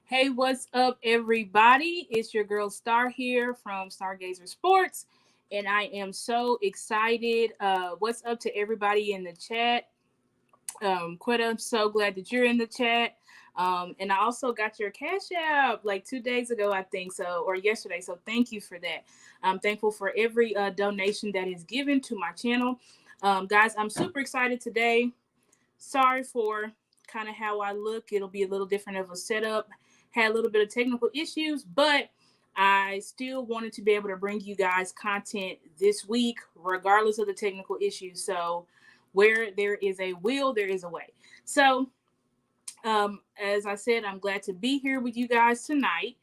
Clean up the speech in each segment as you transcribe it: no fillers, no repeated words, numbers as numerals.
Hey, what's up, everybody? It's your girl Star here from Stargazers Sports, and I am so excited. What's up to everybody in the chat? Quetta, I'm so glad that you're in the chat. And I also got your Cash App like 2 days ago, I think so, or yesterday. So thank you for that. I'm thankful for every donation that is given to my channel. Guys, I'm super excited today. Sorry for kind of how I look. It'll be a little different of a setup. Had a little bit of technical issues, but I still wanted to be able to bring you guys content this week, regardless of the technical issues. So where there is a will, there is a way. So as I said, I'm glad to be here with you guys tonight.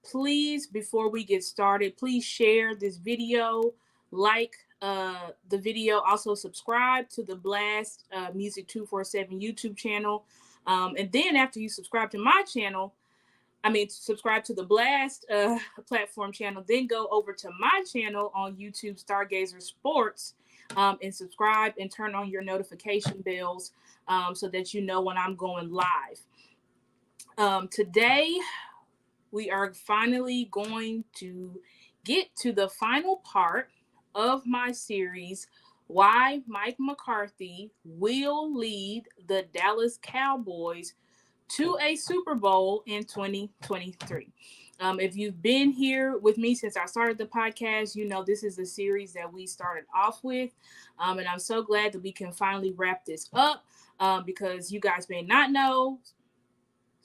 Please, before we get started, please share this video, like the video, also subscribe to the Blast Music 247 YouTube channel. And then after you subscribe to my channel, subscribe to the Blast platform channel, then go over to my channel on YouTube, Stargazerz Sports, and subscribe and turn on your notification bells so that you know when I'm going live. Today, we are finally going to get to the final part of my series, Why Mike McCarthy Will Lead the Dallas Cowboys to a Super Bowl in 2023. If you've been here with me since I started the podcast, you know this is a series that we started off with. And I'm so glad that we can finally wrap this up because you guys may not know,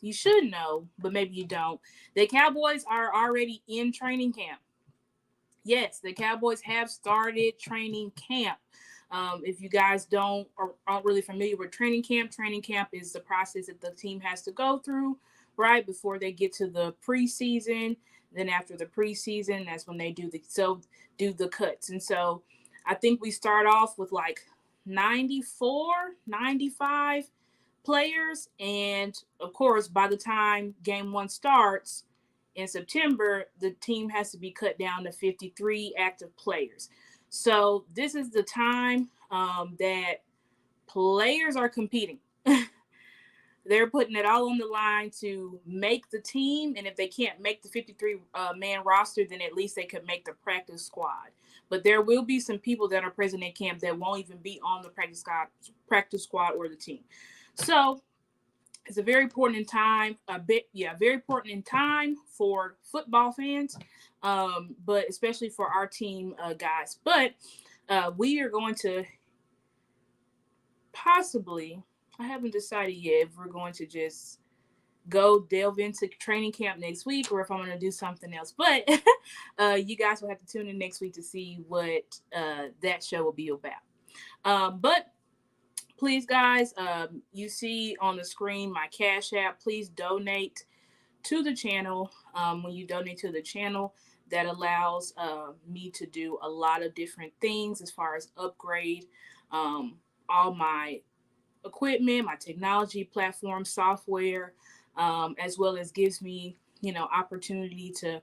you should know, but maybe you don't. The Cowboys are already in training camp. Yes, the Cowboys have started training camp. If you guys aren't really familiar with training camp is the process that the team has to go through, right, before they get to the preseason. Then after the preseason, that's when they do the cuts. And so I think we start off with like 94, 95 players. And of course, by the time game one starts in September, the team has to be cut down to 53 active players. So this is the time that players are competing. They're putting it all on the line to make the team. And if they can't make the 53-man roster, then at least they could make the practice squad. But there will be some people that are present in camp that won't even be on the practice squad or the team. So it's a very important time, very important time for football fans, but especially for our team guys. But we are going to possibly, I haven't decided yet if we're going to just go delve into training camp next week or if I'm going to do something else. But you guys will have to tune in next week to see what that show will be about. But please, guys, you see on the screen my Cash App. Please donate to the channel. When you donate to the channel, that allows me to do a lot of different things as far as upgrade all my equipment, my technology platform, software, as well as gives me, opportunity to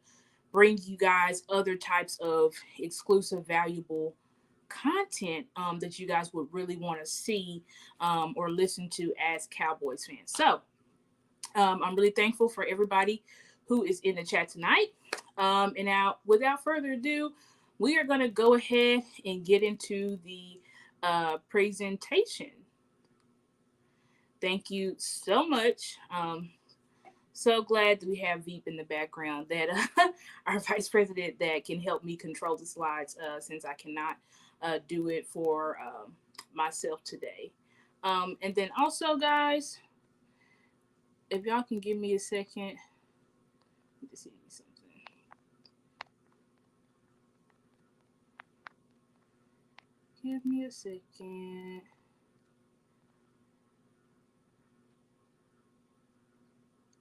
bring you guys other types of exclusive, valuable content that you guys would really want to see or listen to as Cowboys fans. So I'm really thankful for everybody who is in the chat tonight. And now, without further ado, we are going to go ahead and get into the presentation Thank you so much. So glad that we have Veep in the background, that our vice president that can help me control the slides, since I cannot do it for myself today. And then also, guys, if y'all can give me a second, let me see something. Give me a second.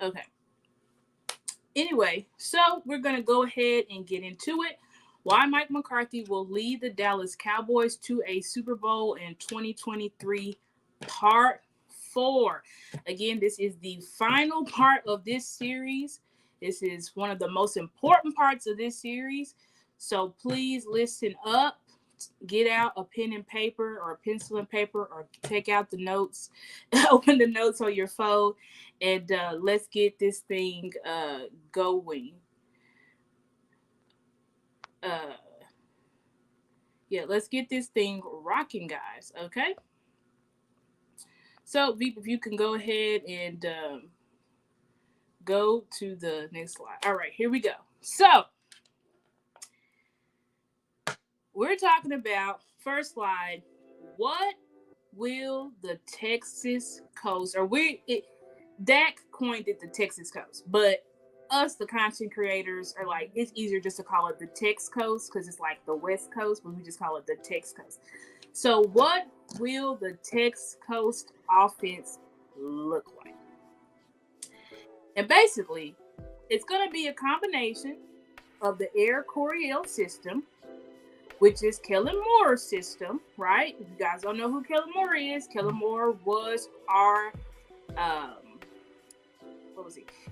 Okay. Anyway, so we're going to go ahead and get into it. Why Mike McCarthy will lead the Dallas Cowboys to a Super Bowl in 2023, Part 4. Again, this is the final part of this series. This is one of the most important parts of this series. So please listen up. Get out a pen and paper, or a pencil and paper, or take out the notes. Open the notes on your phone, and let's get this thing going. Yeah, let's get this thing rocking, guys. Okay. So, Veep, if you can go ahead and go to the next slide. All right, here we go. So, we're talking about, first slide, what will the Texas Coast, or Dak coined it the Texas Coast, but us, the content creators, are like, it's easier just to call it the Tex Coast because it's like the West Coast, but we just call it the Tex Coast. So what will the Tex Coast offense look like? And basically, it's going to be a combination of the Air Coryell system, which is Kellen Moore's system, right? If you guys don't know who Kellen Moore is, Kellen Moore was our,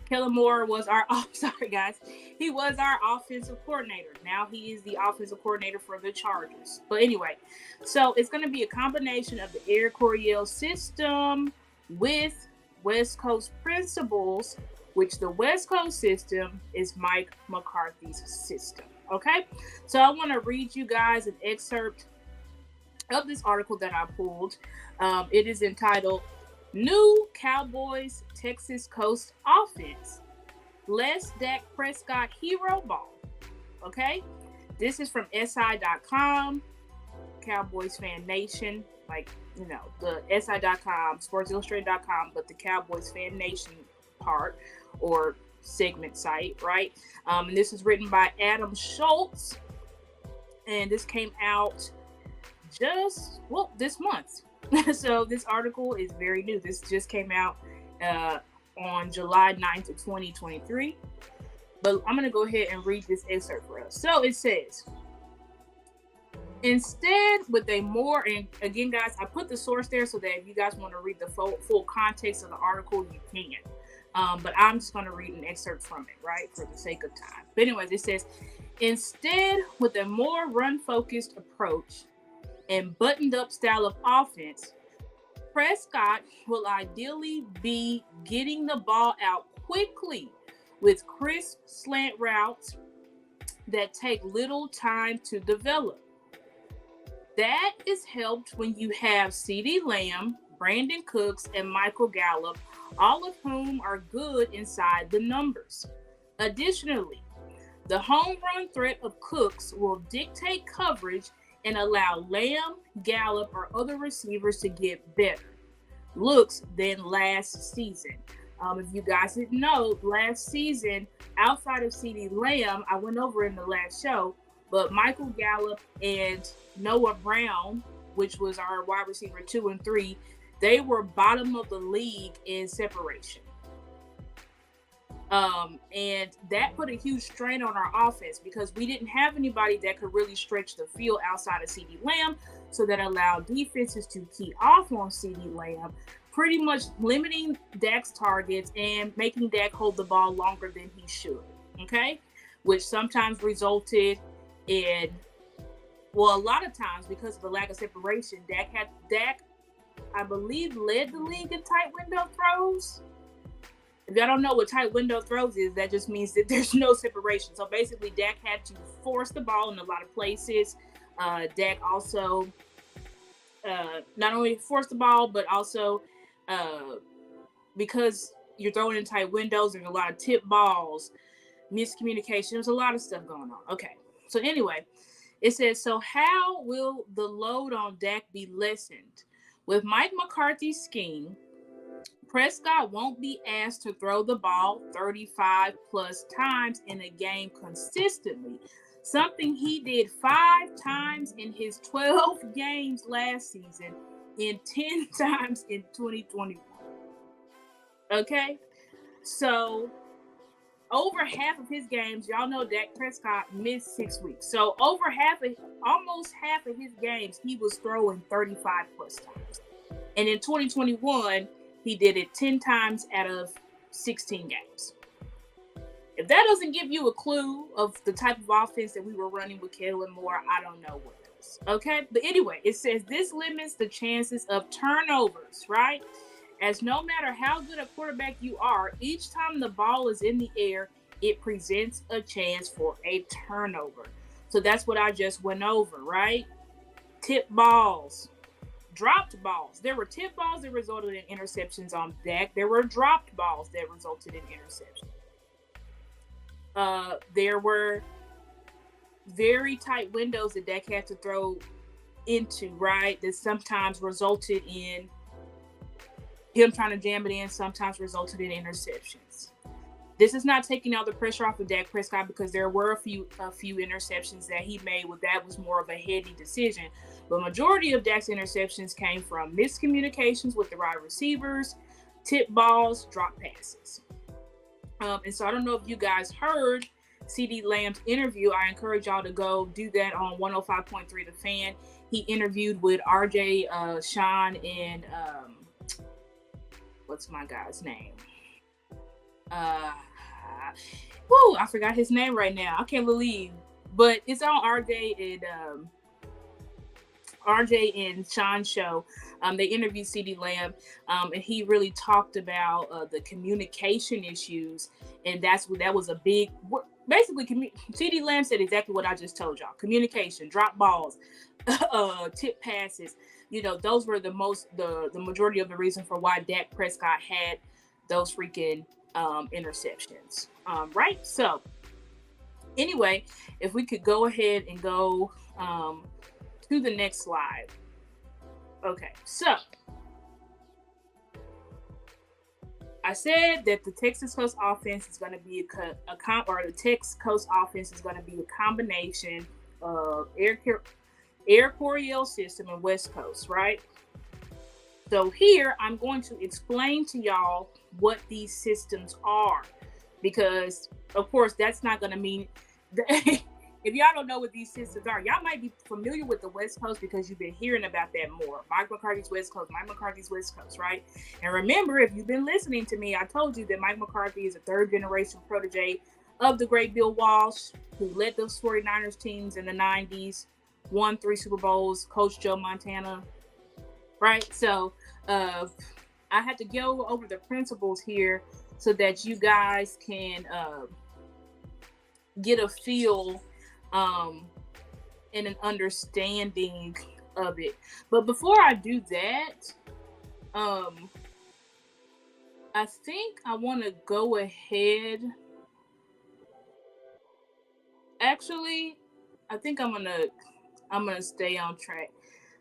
Kellen Moore was our, sorry guys, he was our offensive coordinator. Now he is the offensive coordinator for the Chargers. But anyway, so it's going to be a combination of the Air Coryell system with West Coast principles, which the West Coast system is Mike McCarthy's system. Okay, so I want to read you guys an excerpt of this article that I pulled. It is entitled New Cowboys Texas Coast Offense. Less Dak Prescott Hero Ball. Okay, this is from SI.com, Cowboys Fan Nation, like, you know, the SI.com, SportsIllustrated.com, but the Cowboys Fan Nation part, or segment site, right? And this is written by Adam Schultz, and this came out just, well, this month. So this article is very new. This just came out on July 9th of 2023. But I'm going to go ahead and read this excerpt for us. So it says, instead, with a more, and again, guys, I put the source there so that if you guys want to read the full context of the article, you can. But I'm just going to read an excerpt from it, right, for the sake of time. But anyways, it says, instead, with a more run-focused approach and buttoned-up style of offense, Prescott will ideally be getting the ball out quickly with crisp slant routes that take little time to develop. That is helped when you have CeeDee Lamb, Brandon Cooks, and Michael Gallup, all of whom are good inside the numbers. Additionally, the home run threat of Cooks will dictate coverage and allow Lamb, Gallup, or other receivers to get better looks than last season. If you guys didn't know, last season, outside of CeeDee Lamb, I went over in the last show, but Michael Gallup and Noah Brown, which was our wide receiver 2 and 3, they were bottom of the league in separation. And that put a huge strain on our offense because we didn't have anybody that could really stretch the field outside of CeeDee Lamb, so that allowed defenses to key off on CeeDee Lamb, pretty much limiting Dak's targets and making Dak hold the ball longer than he should, okay? Which sometimes resulted in, well, a lot of times, because of the lack of separation, Dak, I believe, led the league in tight window throws. If y'all don't know what tight window throws is, that just means that there's no separation. So basically, Dak had to force the ball in a lot of places. Dak also not only forced the ball, but also because you're throwing in tight windows. There's a lot of tip balls, miscommunication. There's a lot of stuff going on. Okay. So anyway, it says, so how will the load on Dak be lessened? With Mike McCarthy's scheme, Prescott won't be asked to throw the ball 35 plus times in a game consistently, something he did 5 times in his 12 games last season and 10 times in 2021. Okay? So over half of his games, y'all know Dak Prescott missed 6 weeks. So almost half of his games, he was throwing 35 plus times. And in 2021, he did it 10 times out of 16 games. If that doesn't give you a clue of the type of offense that we were running with Kellen Moore, I don't know what does. Okay? But anyway, it says this limits the chances of turnovers, right? As no matter how good a quarterback you are, each time the ball is in the air, it presents a chance for a turnover. So that's what I just went over, right? Tip balls, dropped balls. There were tip balls that resulted in interceptions on Dak. There were dropped balls that resulted in interceptions. There were very tight windows that Dak had to throw into, right? That sometimes resulted in him trying to jam it in, sometimes resulted in interceptions. This is not taking all the pressure off of Dak Prescott, because there were a few interceptions that he made that was more of a heady decision. But majority of Dak's interceptions came from miscommunications with the wide receivers, tip balls, drop passes. And so I don't know if you guys heard CeeDee Lamb's interview. I encourage y'all to go do that on 105.3 The Fan. He interviewed with RJ, Sean, and what's my guy's name? I forgot his name right now. I can't believe. But it's on RJ and Sean's show. They interviewed CeeDee Lamb, and he really talked about the communication issues, and that was a big. Basically, CeeDee Lamb said exactly what I just told y'all: communication, drop balls, tip passes. You know, those were the majority of the reason for why Dak Prescott had those freaking interceptions. Right? So, anyway, if we could go ahead and go to the next slide. Okay, so I said that the Texas Coast offense is going to be the Texas Coast offense is going to be a combination of Air Coryell system and West Coast, right? So here I'm going to explain to y'all what these systems are, because of course that's not going to mean that if y'all don't know what these systems are, y'all might be familiar with the West Coast because you've been hearing about that more. Mike McCarthy's West Coast, right? And remember, if you've been listening to me, I told you that Mike McCarthy is a third-generation protege of the great Bill Walsh, who led those 49ers teams in the 90s, won 3 Super Bowls, coached Joe Montana, right? So I had to go over the principles here so that you guys can get a feel and an understanding of it. But before I do that, I think I want to go ahead. Actually, I think I'm gonna stay on track.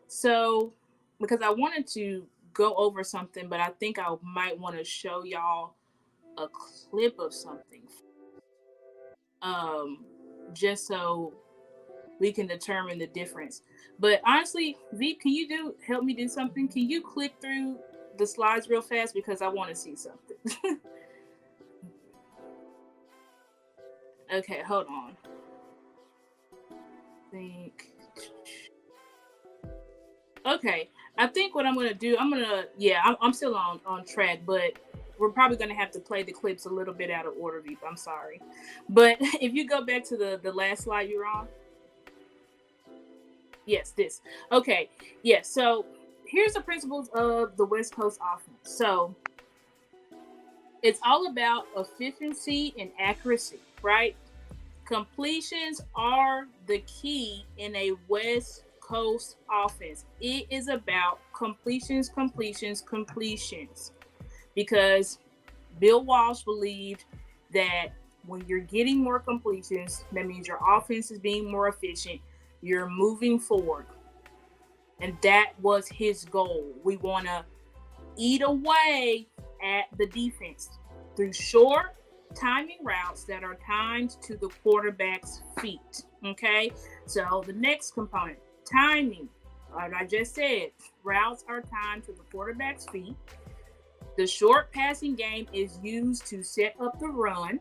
So, because I wanted to go over something, but I think I might want to show y'all a clip of something. Just so we can determine the difference. But honestly, Veep, can you help me do something? Can you click through the slides real fast, because I want to see something. Okay, hold on. Okay, I think what I'm gonna do, I'm still on track, but we're probably gonna have to play the clips a little bit out of order, Veep. I'm sorry, but if you go back to the last slide you're on. Yes, this. Okay, yes. So here's the principles of the West Coast offense. So it's all about efficiency and accuracy, right? Completions are the key in a West Coast offense. It is about completions. Because Bill Walsh believed that when you're getting more completions, that means your offense is being more efficient. You're moving forward. And that was his goal. We want to eat away at the defense through short timing routes that are timed to the quarterback's feet. Okay? So the next component, timing. Like I just said, routes are timed to the quarterback's feet. The short passing game is used to set up the run.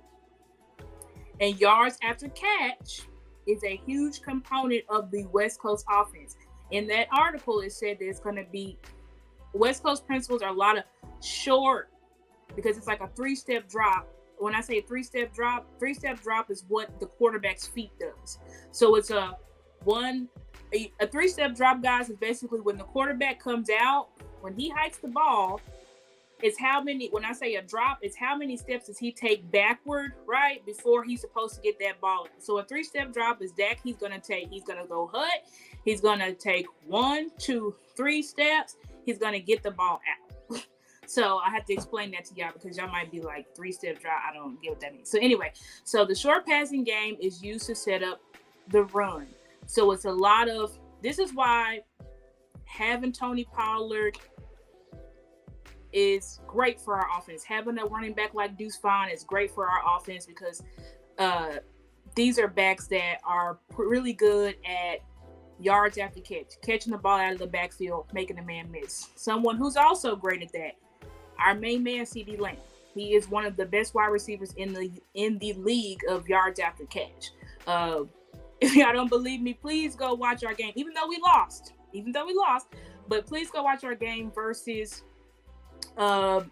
And yards after catch is a huge component of the West Coast offense. In that article, it said there's going to be West Coast principles are a lot of short, because it's like a three-step drop. When I say three-step drop is what the quarterback's feet does. So it's a three-step drop, guys, is basically when the quarterback comes out, when he hikes the ball, it's how many, when I say a drop, it's how many steps does he take backward, right, before he's supposed to get that ball. So a three-step drop is Dak, he's going to go hut. He's going to take 1, 2, 3 steps. He's going to get the ball out. So I have to explain that to y'all, because y'all might be like, three-step drop, I don't get what that means. So anyway, so the short passing game is used to set up the run. So it's a lot of, this is why having Tony Pollard is great for our offense. Having a running back like Deuce Vaughn is great for our offense, because these are backs that are really good at yards after catch, catching the ball out of the backfield, making a man miss. Someone who's also great at that, our main man, CD Lamb. He is one of the best wide receivers in the league of yards after catch. If y'all don't believe me, please go watch our game. Even though we lost, but please go watch our game versus the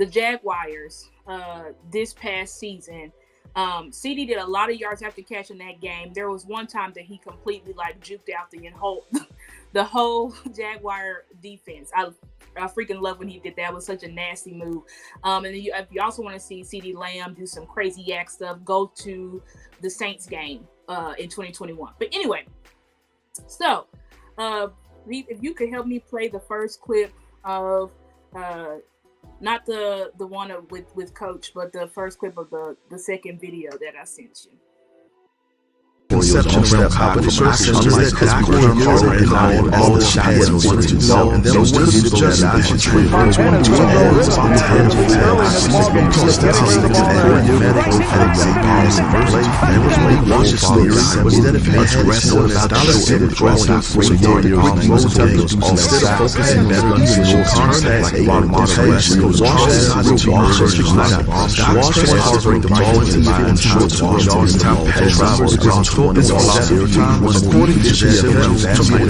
Jaguars this past season. CD did a lot of yards after catch in that game. There was one time that he completely juked out the whole Jaguar defense. I freaking love when he did that. It was such a nasty move. And then if you also want to see CD Lamb do some crazy yak stuff, go to the Saints game in 2021. But anyway, so if you could help me play the first clip of not the one with Coach, but the first clip of the second video that I sent you. Conception around competition is that Doc Coryell and all the shots and wanted to know, and then was just adjusting for trade. About 10 statistics and medical policy play, and was made Washington instead of aggressive as Dallas did draws out for a yard quick moves instead of focusing better on visual contact like a moderation. Washington has to bring the ball into the short yards and time travels. This all out there time was according to Sheffield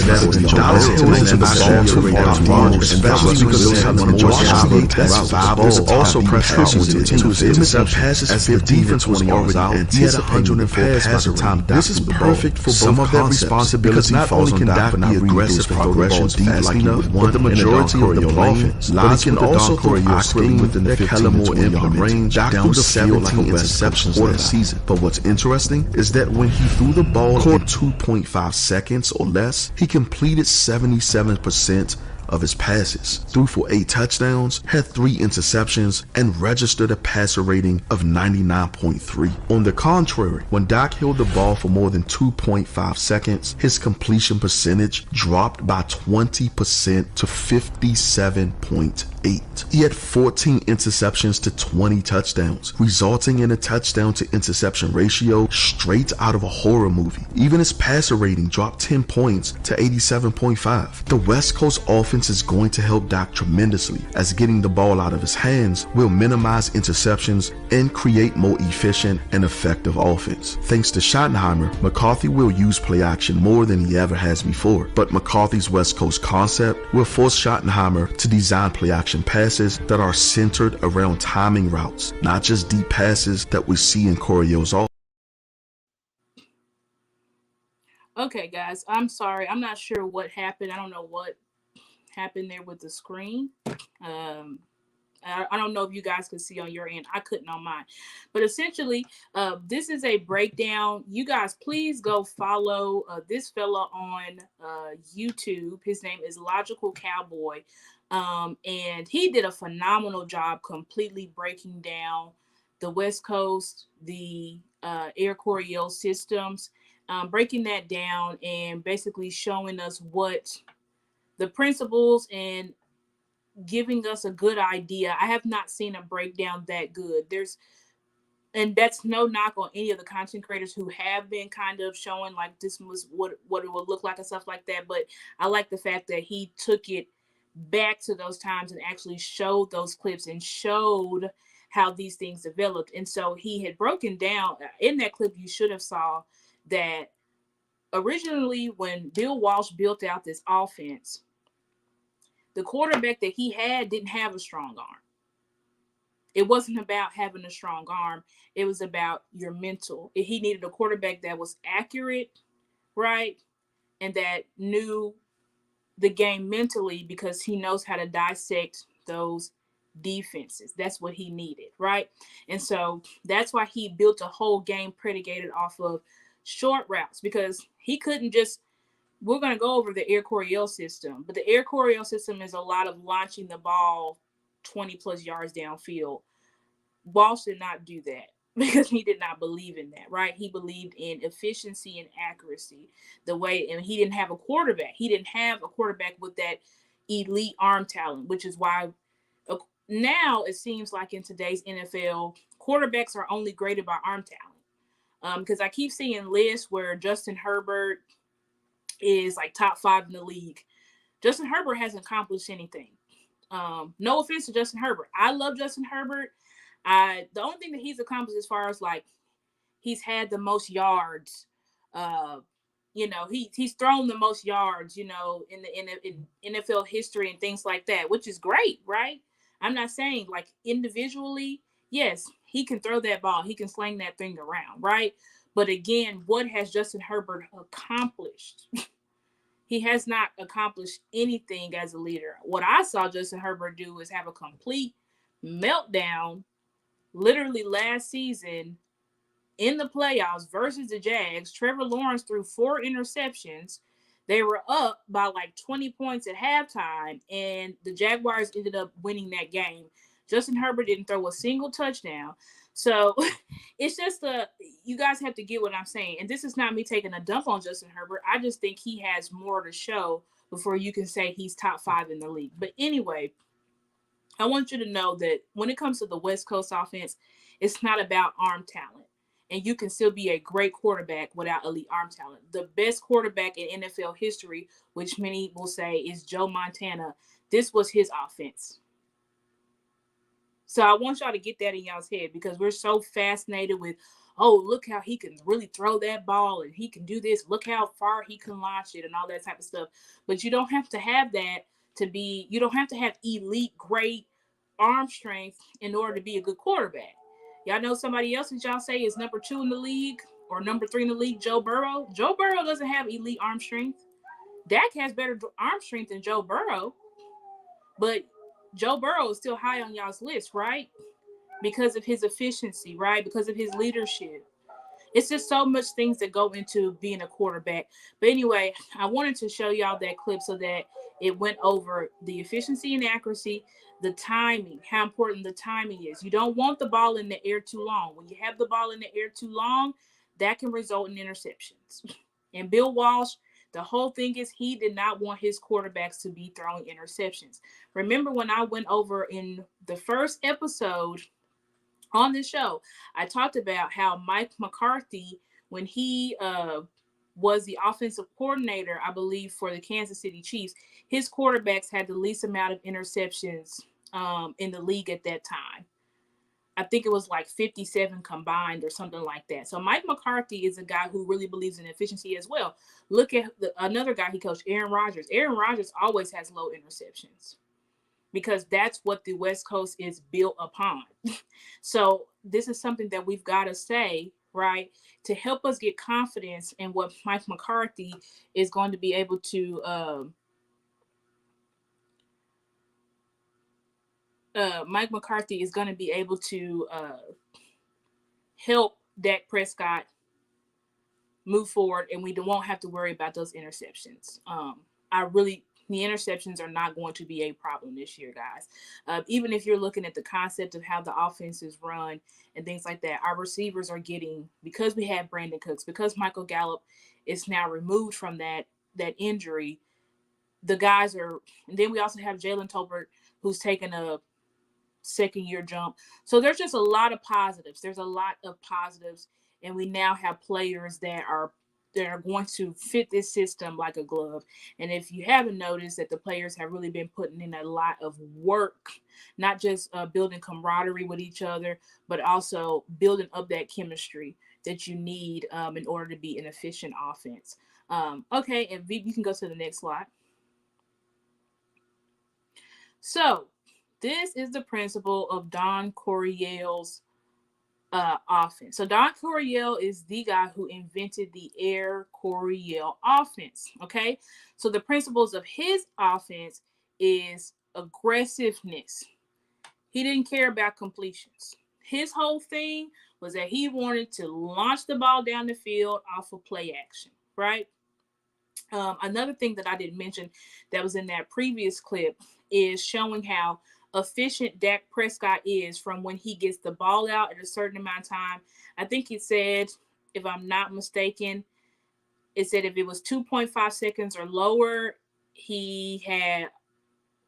better than Dallas hitting the ball to Rogers, especially because those have the Washington that's 5 balls also contributed to his intercept passes as if defense was already out. He had 104 passes by the time Dak. This is perfect for some of that responsibility. Not only can Dak be aggressive and progression fast enough, but the majority of the offense lies can also throw accurately within the 15-20 range down the 17 interceptions last season. But what's interesting is that when he threw the ball in 2.5 seconds or less, he completed 77% of his passes, threw for 8 touchdowns, had 3 interceptions, and registered a passer rating of 99.3. On the contrary, when Dak held the ball for more than 2.5 seconds, his completion percentage dropped by 20% to 57.8. He had 14 interceptions to 20 touchdowns, resulting in a touchdown to interception ratio straight out of a horror movie. Even his passer rating dropped 10 points to 87.5. The West Coast offense is going to help Dak tremendously, as getting the ball out of his hands will minimize interceptions and create more efficient and effective offense. Thanks to Schottenheimer, McCarthy will use play action more than he ever has before, but McCarthy's West Coast concept will force Schottenheimer to design play action passes that are centered around timing routes, not just deep passes that we see in Coryell's offense. Okay, guys, I'm sorry. I'm not sure what happened. I don't know what happened there with the screen. I don't know if you guys could see on your end. I couldn't on mine. But essentially, this is a breakdown. You guys, please go follow this fella on YouTube. His name is Logical Cowboy. And he did a phenomenal job completely breaking down the West Coast, the Air Coryell systems, breaking that down and basically showing us what the principles and giving us a good idea. I have not seen a breakdown that good. And that's no knock on any of the content creators who have been kind of showing like this was what it would look like and stuff like that. But I like the fact that he took it back to those times and actually showed those clips and showed how these things developed. And so he had broken down in that clip. You should have saw that originally when Bill Walsh built out this offense, the quarterback that he had didn't have a strong arm. It wasn't about having a strong arm. It was about your mental. He needed a quarterback that was accurate, right? And that knew the game mentally because he knows how to dissect those defenses. That's what he needed, right? And so that's why he built a whole game predicated off of short routes, because he couldn't just, we're going to go over the Air Coryell system, but the Air Coryell system is a lot of launching the ball 20 plus yards downfield. Walsh did not do that because he did not believe in that, right? He believed in efficiency and accuracy, the way, and he didn't have a quarterback. He didn't have a quarterback with that elite arm talent, which is why now it seems like in today's NFL, quarterbacks are only graded by arm talent. Because I keep seeing lists where Justin Herbert is like top 5 in the league. Justin Herbert hasn't accomplished anything. No offense to Justin Herbert. I love Justin Herbert. The only thing that he's accomplished as far as like he's had the most yards, he's thrown the most yards, in NFL history and things like that, which is great, right? I'm not saying like individually, yes, he can throw that ball, he can sling that thing around, right? But again, what has Justin Herbert accomplished? He has not accomplished anything as a leader. What I saw Justin Herbert do is have a complete meltdown literally last season in the playoffs versus the Jags. Trevor Lawrence threw 4 interceptions. They were up by like 20 points at halftime, and the Jaguars ended up winning that game. Justin Herbert didn't throw a single touchdown. So it's just you guys have to get what I'm saying. And this is not me taking a dump on Justin Herbert. I just think he has more to show before you can say he's top 5 in the league. But anyway, I want you to know that when it comes to the West Coast offense, it's not about arm talent. And you can still be a great quarterback without elite arm talent. The best quarterback in NFL history, which many will say is Joe Montana, this was his offense. So I want y'all to get that in y'all's head, because we're so fascinated with, oh, look how he can really throw that ball and he can do this. Look how far he can launch it and all that type of stuff. But you don't have to have that you don't have to have elite, great arm strength in order to be a good quarterback. Y'all know somebody else that y'all say is number 2 in the league or number 3 in the league, Joe Burrow. Joe Burrow doesn't have elite arm strength. Dak has better arm strength than Joe Burrow. But Joe Burrow is still high on y'all's list, right? Because of his efficiency, right? Because of his leadership. It's just so much things that go into being a quarterback. But anyway, I wanted to show y'all that clip so that it went over the efficiency and accuracy, the timing, how important the timing is. You don't want the ball in the air too long. When you have the ball in the air too long, that can result in interceptions. And Bill Walsh, the whole thing is he did not want his quarterbacks to be throwing interceptions. Remember when I went over in the first episode on this show, I talked about how Mike McCarthy, when he was the offensive coordinator, I believe, for the Kansas City Chiefs, his quarterbacks had the least amount of interceptions in the league at that time. I think it was like 57 combined or something like that. So Mike McCarthy is a guy who really believes in efficiency as well. Look at another guy he coached, Aaron Rodgers. Aaron Rodgers always has low interceptions because that's what the West Coast is built upon. So this is something that we've got to say, right, to help us get confidence in what Mike McCarthy is going to be able to Mike McCarthy is going to be able to help Dak Prescott move forward, and we won't have to worry about those interceptions. The interceptions are not going to be a problem this year, guys. Even if you're looking at the concept of how the offense is run and things like that, our receivers are getting, because we have Brandon Cooks, because Michael Gallup is now removed from that injury, the guys are, and then we also have Jalen Tolbert, who's taken a second-year jump. So there's just a lot of positives. There's a lot of positives, and we now have players that are going to fit this system like a glove. And if you haven't noticed, that the players have really been putting in a lot of work, not just building camaraderie with each other, but also building up that chemistry that you need in order to be an efficient offense. Okay, and V, you can go to the next slide. So this is the principle of Don Coryell's offense. So Don Coryell is the guy who invented the Air Coryell offense. Okay, so the principles of his offense is aggressiveness. He didn't care about completions. His whole thing was that he wanted to launch the ball down the field off of play action, right? Another thing that I didn't mention that was in that previous clip is showing how efficient Dak Prescott is from when he gets the ball out at a certain amount of time. I think it said, if I'm not mistaken, it said if it was 2.5 seconds or lower, he had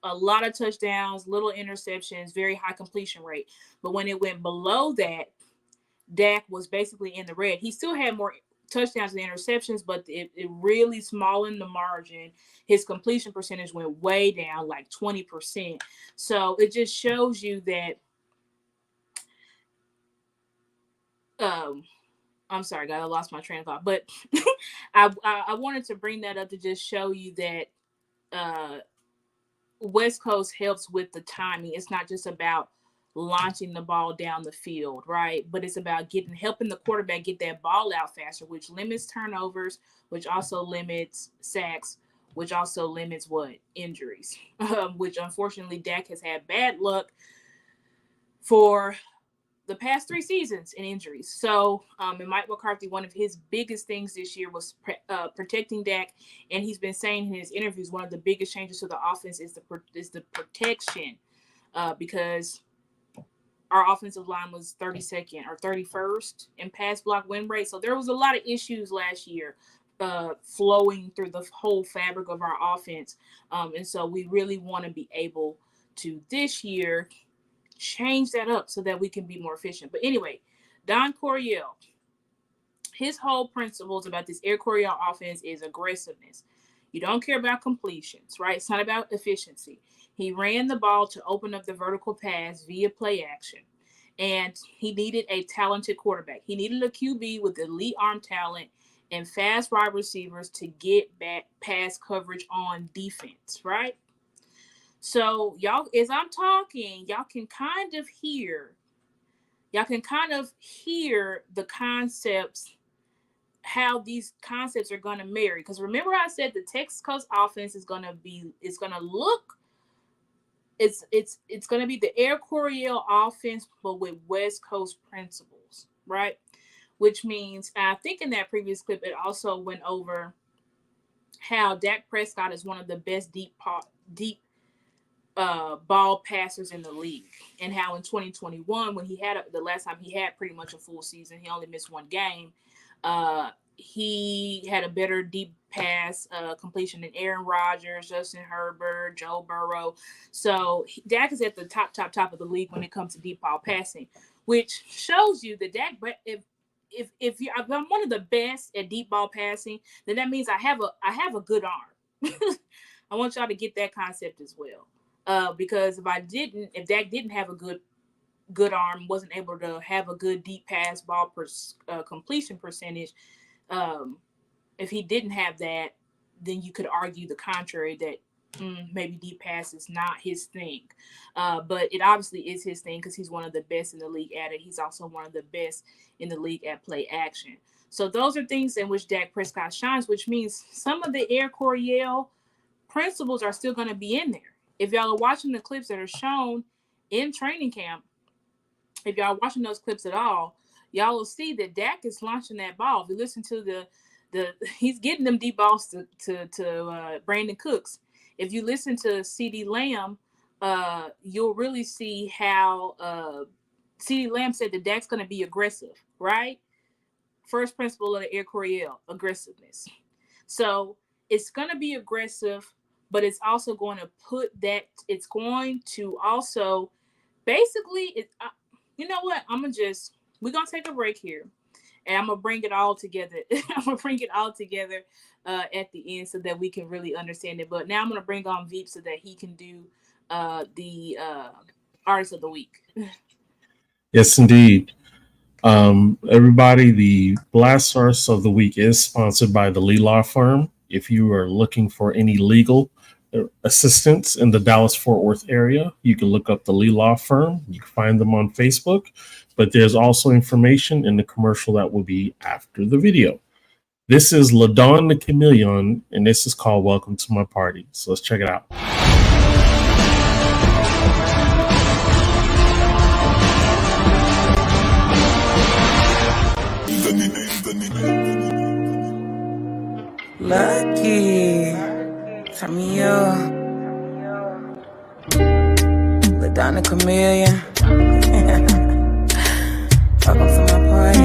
a lot of touchdowns, little interceptions, very high completion rate. But when it went below that, Dak was basically in the red. He still had more touchdowns and interceptions, but it really smallened the margin. His completion percentage went way down, like 20%. So it just shows you that I'm sorry, guys, I lost my train of thought. But I wanted to bring that up to just show you that West Coast helps with the timing. It's not just about launching the ball down the field, right? But it's about helping the quarterback get that ball out faster, which limits turnovers, which also limits sacks, which also limits injuries, which unfortunately Dak has had bad luck for the past 3 seasons in injuries. So, and Mike McCarthy, one of his biggest things this year was protecting Dak, and he's been saying in his interviews one of the biggest changes to the offense is the protection, because our offensive line was 32nd or 31st in pass block win rate. So there was a lot of issues last year flowing through the whole fabric of our offense. And so we really want to be able to this year change that up so that we can be more efficient. But anyway, Don Coryell, his whole principles about this Air Coryell offense is aggressiveness. You don't care about completions, right? It's not about efficiency. He ran the ball to open up the vertical pass via play action. And he needed a talented quarterback. He needed a QB with elite arm talent and fast wide receivers to get back pass coverage on defense, right? So y'all, as I'm talking, y'all can kind of hear the concepts, how these concepts are going to marry. Because remember I said the Texas Coast offense is going to be the Air Coryell offense, but with West Coast principles, right? Which means, I think in that previous clip, it also went over how Dak Prescott is one of the best deep ball passers in the league, and how in 2021, when the last time he had pretty much a full season, he only missed 1 game. He had a better deep pass completion than Aaron Rodgers, Justin Herbert, Joe Burrow. So Dak is at the top of the league when it comes to deep ball passing, which shows you that Dak, if I'm one of the best at deep ball passing, then that means I have a good arm. I want y'all to get that concept as well, because if Dak didn't have a good arm, wasn't able to have a good deep pass ball completion percentage, if he didn't have that, then you could argue the contrary, that maybe deep pass is not his thing. But it obviously is his thing, because he's one of the best in the league at it. He's also one of the best in the league at play action. So those are things in which Dak Prescott shines, which means some of the Air Coryell principles are still going to be in there. If y'all are watching the clips that are shown in training camp, if y'all are watching those clips at all, y'all will see that Dak is launching that ball. If you listen to the he's getting them deep balls to Brandon Cooks. If you listen to CeeDee Lamb, you'll really see how CeeDee Lamb said that Dak's going to be aggressive, right? First principle of the Air Coryell, aggressiveness. So it's going to be aggressive, but it's also going to it's going to also basically, you know what? we're going to take a break here, and I'm going to bring it all together. I'm going to bring it all together at the end so that we can really understand it. But now I'm going to bring on Veep so that he can do the Artist of the Week. Yes, indeed. Everybody, the Blast Artist of the Week is sponsored by the Lee Law Firm. If you are looking for any legal assistance in the Dallas-Fort Worth area, you can look up the Lee Law Firm. You can find them on Facebook, but there's also information in the commercial that will be after the video. This is LaDawn the Chameleon, and this is called Welcome to My Party. So let's check it out. Lucky, turn me up. LaDawn the Chameleon. Welcome to my party.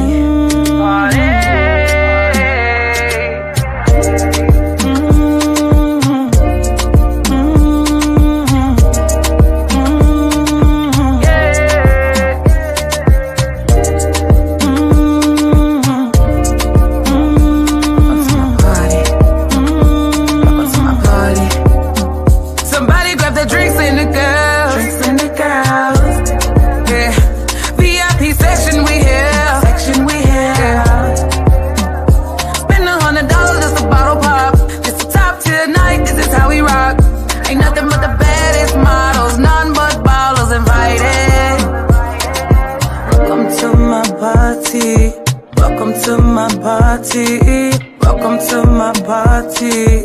Welcome to my party. Welcome to my party.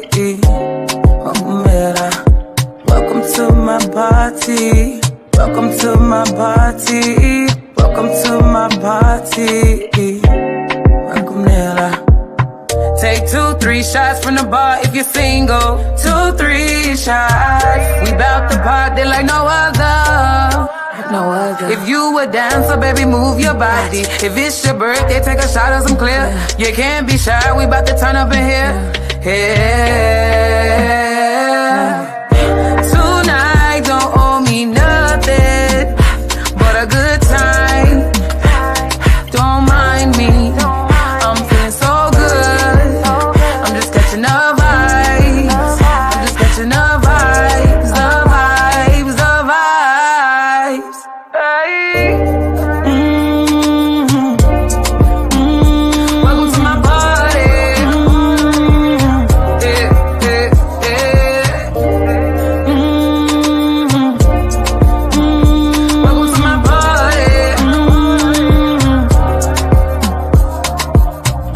Welcome to my party. Welcome to my party. Welcome to my party. Welcome, Nella. Take 2, 3 shots from the bar if you're single. 2, 3 shots. We bout to party like no other. No other. If you a dancer, baby, move your body. If it's your birthday, take a shot of some clear. You can't be shy, we bout to turn up in here. Tonight don't owe me nothing but a good time. Don't mind me, I'm feeling so good. I'm just catching the vibes. I'm just catching the vibes, the vibes, the vibes. Welcome to my party. Welcome to my party.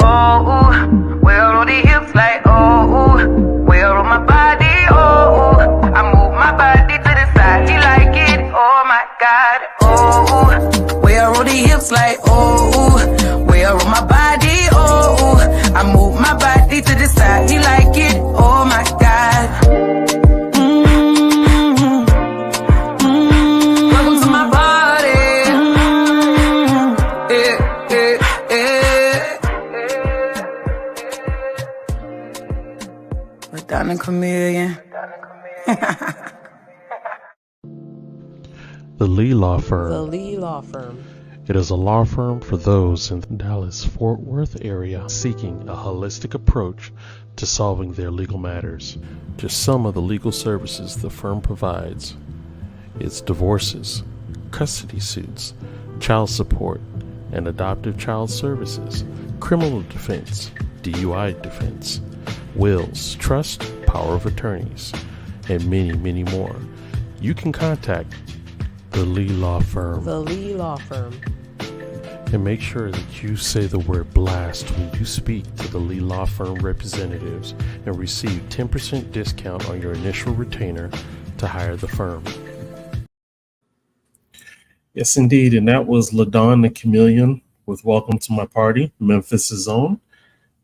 Oh, well on the hips like oh, well on my body. Oh, I move my body to the side. He like it. Oh my God. Oh, where are the hips like oh, where are my body? Oh, I move my body to the side. He like it. Oh my God. Welcome to my party. LaDawn the Chameleon. The Lee Law Firm. The Lee Law Firm. It is a law firm for those in the Dallas-Fort Worth area seeking a holistic approach to solving their legal matters. Just some of the legal services the firm provides. It's divorces, custody suits, child support, and adoptive child services, criminal defense, DUI defense, wills, trust, power of attorneys, and many, many more. You can contact the Lee Law Firm. The Lee Law Firm. And make sure that you say the word blast when you speak to the Lee Law Firm representatives and receive 10% discount on your initial retainer to hire the firm. Yes, indeed. And that was LaDon the Chameleon with Welcome to My Party, Memphis' Own.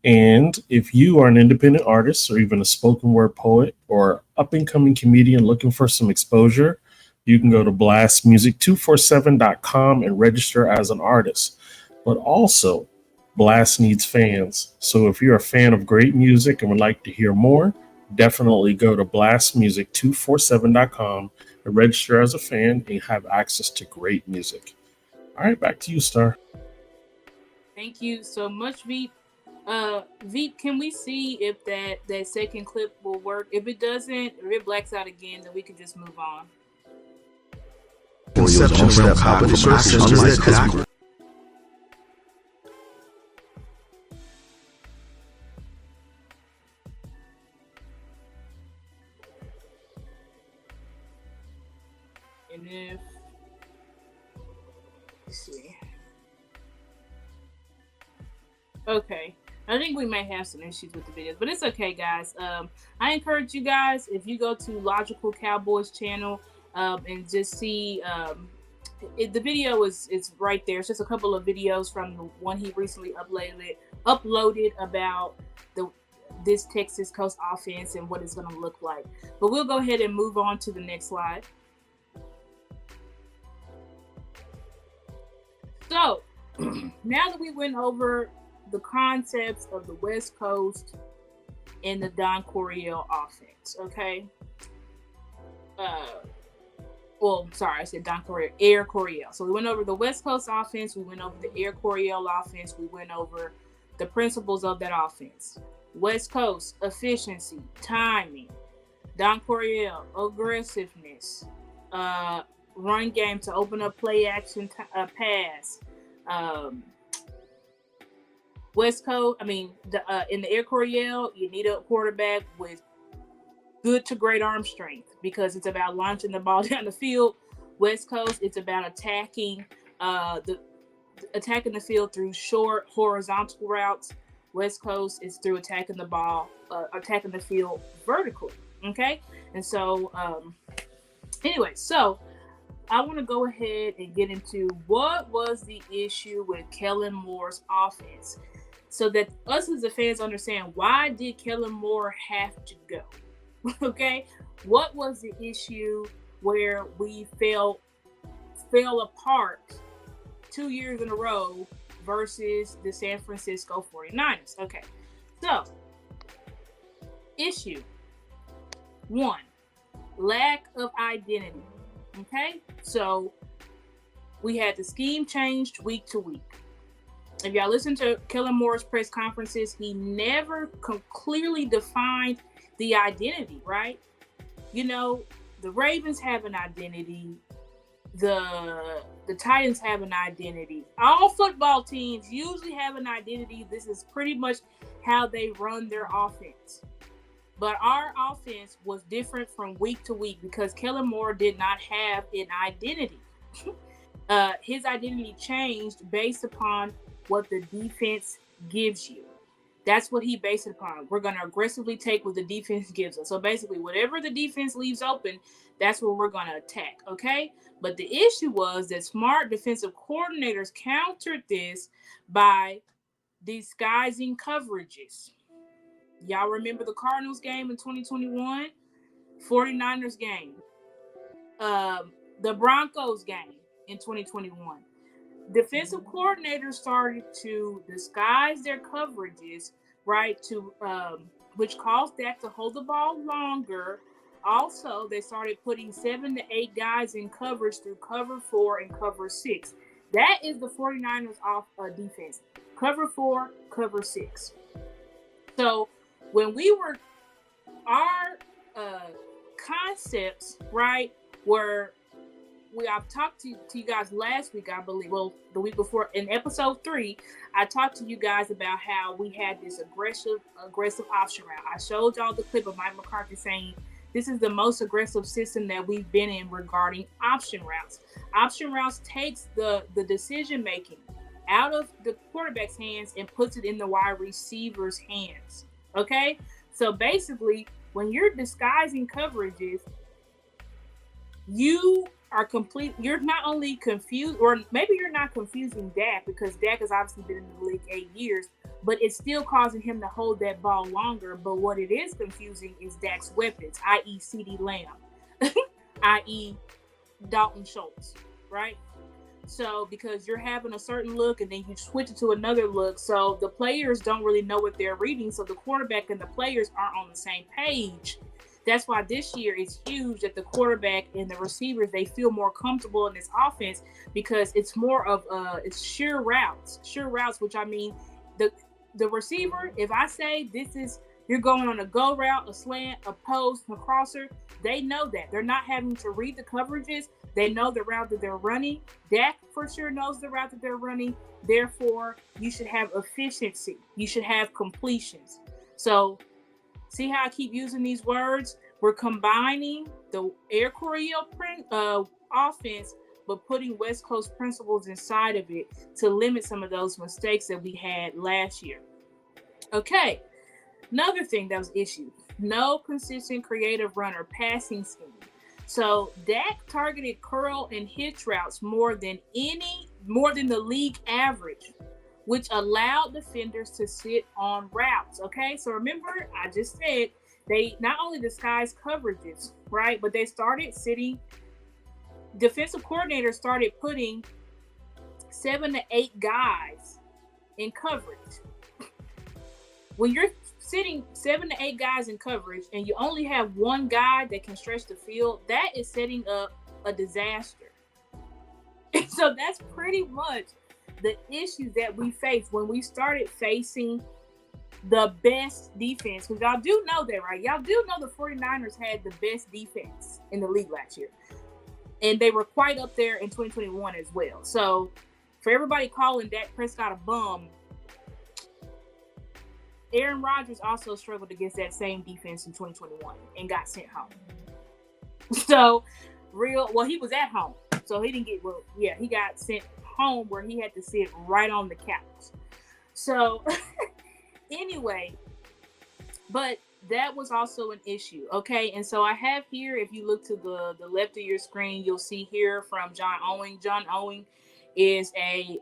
And if you are an independent artist or even a spoken word poet or up-and-coming comedian looking for some exposure, you can go to blastmusic247.com and register as an artist. But also, Blast needs fans. So if you're a fan of great music and would like to hear more, definitely go to blastmusic247.com and register as a fan and have access to great music. All right, back to you, Star. Thank you so much, Veep. Veep, can we see if that second clip will work? If it doesn't, if it blacks out again, then we can just move on. Conception of how the And if, let's see. Okay, I think we may have some issues with the videos, but it's okay, guys. I encourage you guys, if you go to Logical Cowboys channel and just see the video is right there. It's just a couple of videos from the one he recently uploaded about this Texas Coast offense and what it's going to look like. But we'll go ahead and move on to the next slide. So now that we went over the concepts of the West Coast and the Don Coryell offense, okay? Well, sorry, I said Don Coryell, Air Coryell. So we went over the West Coast offense, we went over the Air Coryell offense, we went over the principles of that offense. West Coast, efficiency, timing. Don Coryell, aggressiveness, run game to open up play action pass. West Coast, in the Air Coryell, you need a quarterback with good to great arm strength because it's about launching the ball down the field. West Coast, it's about attacking the field through short horizontal routes. West Coast is through attacking the field vertically. Okay, and so anyway, so I want to go ahead and get into what was the issue with Kellen Moore's offense, so that us as the fans understand why did Kellen Moore have to go. Okay, what was the issue where we fell apart 2 years in a row versus the San Francisco 49ers? Okay, so issue one, lack of identity. Okay, so we had the scheme changed week to week. If y'all listen to Kellen Moore's press conferences, he never clearly defined the identity, right? You know, the Ravens have an identity. The Titans have an identity. All football teams usually have an identity. This is pretty much how they run their offense. But our offense was different from week to week because Kellen Moore did not have an identity. His identity changed based upon what the defense gives you. That's what he based it upon. We're going to aggressively take what the defense gives us. So basically, whatever the defense leaves open, that's what we're going to attack, okay? But the issue was that smart defensive coordinators countered this by disguising coverages. Y'all remember the Cardinals game in 2021? 49ers game. The Broncos game in 2021. Defensive coordinators started to disguise their coverages, right, to which caused Dak to hold the ball longer. Also, they started putting 7 to 8 guys in coverage through cover 4 and cover 6. That is the 49ers off defense. Cover 4, cover 6. So when our concepts, right, were I've talked to you guys last week, I believe, well, the week before, in episode 3, I talked to you guys about how we had this aggressive option route. I showed y'all the clip of Mike McCarthy saying this is the most aggressive system that we've been in regarding option routes. Option routes takes the decision making out of the quarterback's hands and puts it in the wide receiver's hands. Okay? So basically, when you're disguising coverages, you are complete. You're not only confused, or maybe you're not confusing Dak, because Dak has obviously been in the league 8 years, but it's still causing him to hold that ball longer. But what it is confusing is Dak's weapons, i.e. CeeDee Lamb, i.e. Dalton Schultz, right? So because you're having a certain look and then you switch it to another look, so the players don't really know what they're reading, so the quarterback and the players aren't on the same page. That's why this year it's huge that the quarterback and the receivers, they feel more comfortable in this offense, because it's more of it's sure routes, which I mean the receiver, if I say this is, you're going on a go route, a slant, a post, a crosser, they know that. They're not having to read the coverages. They know the route that they're running. Dak for sure knows the route that they're running. Therefore, you should have efficiency. You should have completions. So, see how I keep using these words? We're combining the Air Coryell offense, but putting West Coast principles inside of it to limit some of those mistakes that we had last year. Okay, another thing that was issued: no consistent creative runner passing scheme. So Dak targeted curl and hitch routes more than the league average, which allowed defenders to sit on routes. Okay, so remember, I just said they not only disguised coverages, right, but they started sitting. Defensive coordinators started putting 7 to 8 guys in coverage. When you're sitting 7 to 8 guys in coverage and you only have one guy that can stretch the field, that is setting up a disaster. And so that's pretty much the issue that we faced when we started facing the best defense. Because y'all do know that, right? Y'all do know the 49ers had the best defense in the league last year. And they were quite up there in 2021 as well. So for everybody calling Dak Prescott a bum, Aaron Rodgers also struggled against that same defense in 2021 and got sent home. So he was at home. So he didn't get, he got sent home where he had to sit right on the couch. So anyway, but that was also an issue. Okay. And so I have here, if you look to the left of your screen, you'll see here from John Owing. John Owing is a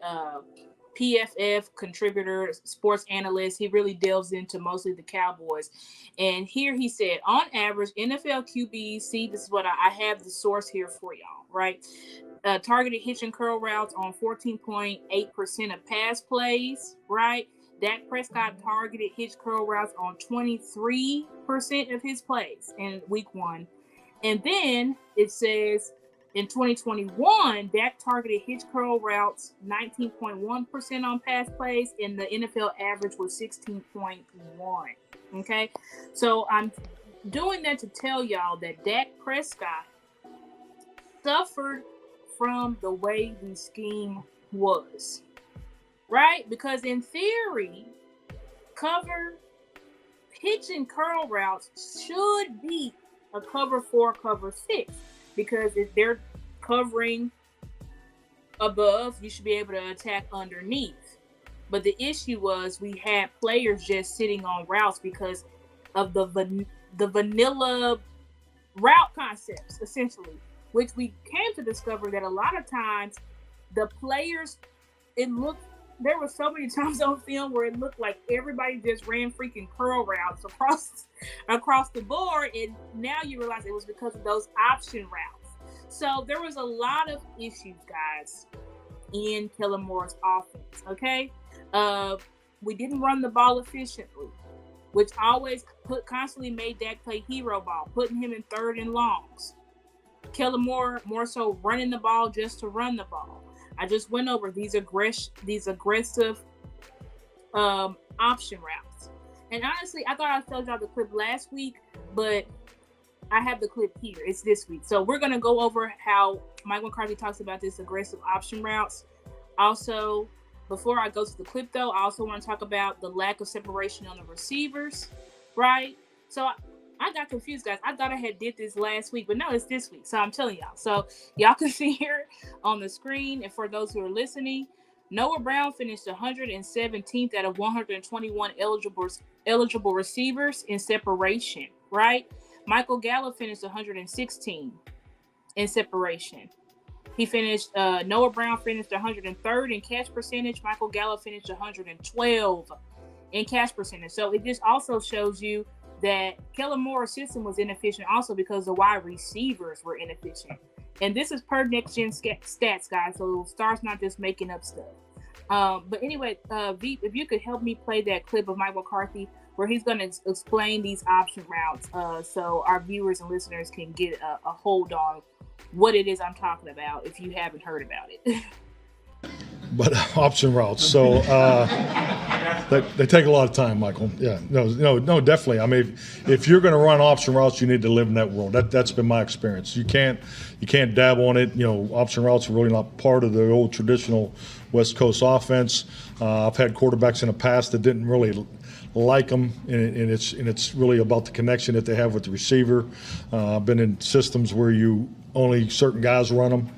PFF contributor, sports analyst. He really delves into mostly the Cowboys. And here he said, on average, NFL QBs, see, this is what I have the source here for y'all, right? Targeted hitch and curl routes on 14.8% of pass plays, right? Dak Prescott targeted hitch curl routes on 23% of his plays in week 1. And then it says in 2021, Dak targeted hitch curl routes 19.1% on pass plays, and the NFL average was 16.1. Okay, so I'm doing that to tell y'all that Dak Prescott suffered from the way the scheme was, right? Because in theory, hitch and curl routes should be a cover 4, cover 6. Because if they're covering above, you should be able to attack underneath. But the issue was we had players just sitting on routes because of the vanilla route concepts, essentially, which we came to discover that a lot of times the players, there were so many times on film where it looked like everybody just ran freaking curl routes across the board, and now you realize it was because of those option routes. So there was a lot of issues, guys, in Kellen Moore's offense, okay? We didn't run the ball efficiently, which constantly made Dak play hero ball, putting him in 3rd and longs. Kellen Moore more so running the ball just to run the ball. I just went over these aggressive option routes. And honestly, I thought I told y'all the clip last week, but I have the clip here. It's this week. So we're going to go over how Mike McCarthy talks about this aggressive option routes. Also, before I go to the clip, though, I also want to talk about the lack of separation on the receivers, right? So I got confused, guys. I thought I had did this last week, but no, it's this week. So I'm telling y'all. So y'all can see here on the screen. And for those who are listening, Noah Brown finished 117th out of 121 eligible receivers in separation, right? Michael Gallup finished 116. in separation. He finished, Noah Brown finished 103rd in catch percentage. Michael Gallup finished 112 in catch percentage. So it just also shows you that Kellen Moore's system was inefficient also because the wide receivers were inefficient. And this is per next gen stats, guys. So Star's not just making up stuff. But anyway, Veep, if you could help me play that clip of Mike McCarthy where he's going to explain these option routes so our viewers and listeners can get a hold on what it is I'm talking about if you haven't heard about it. But option routes, so they take a lot of time, Michael. Yeah, no, definitely. I mean, if you're going to run option routes, you need to live in that world. That's been my experience. You can't dab on it. Option routes are really not part of the old traditional West Coast offense. I've had quarterbacks in the past that didn't really like them, and it's really about the connection that they have with the receiver. I've been in systems where only certain guys run them.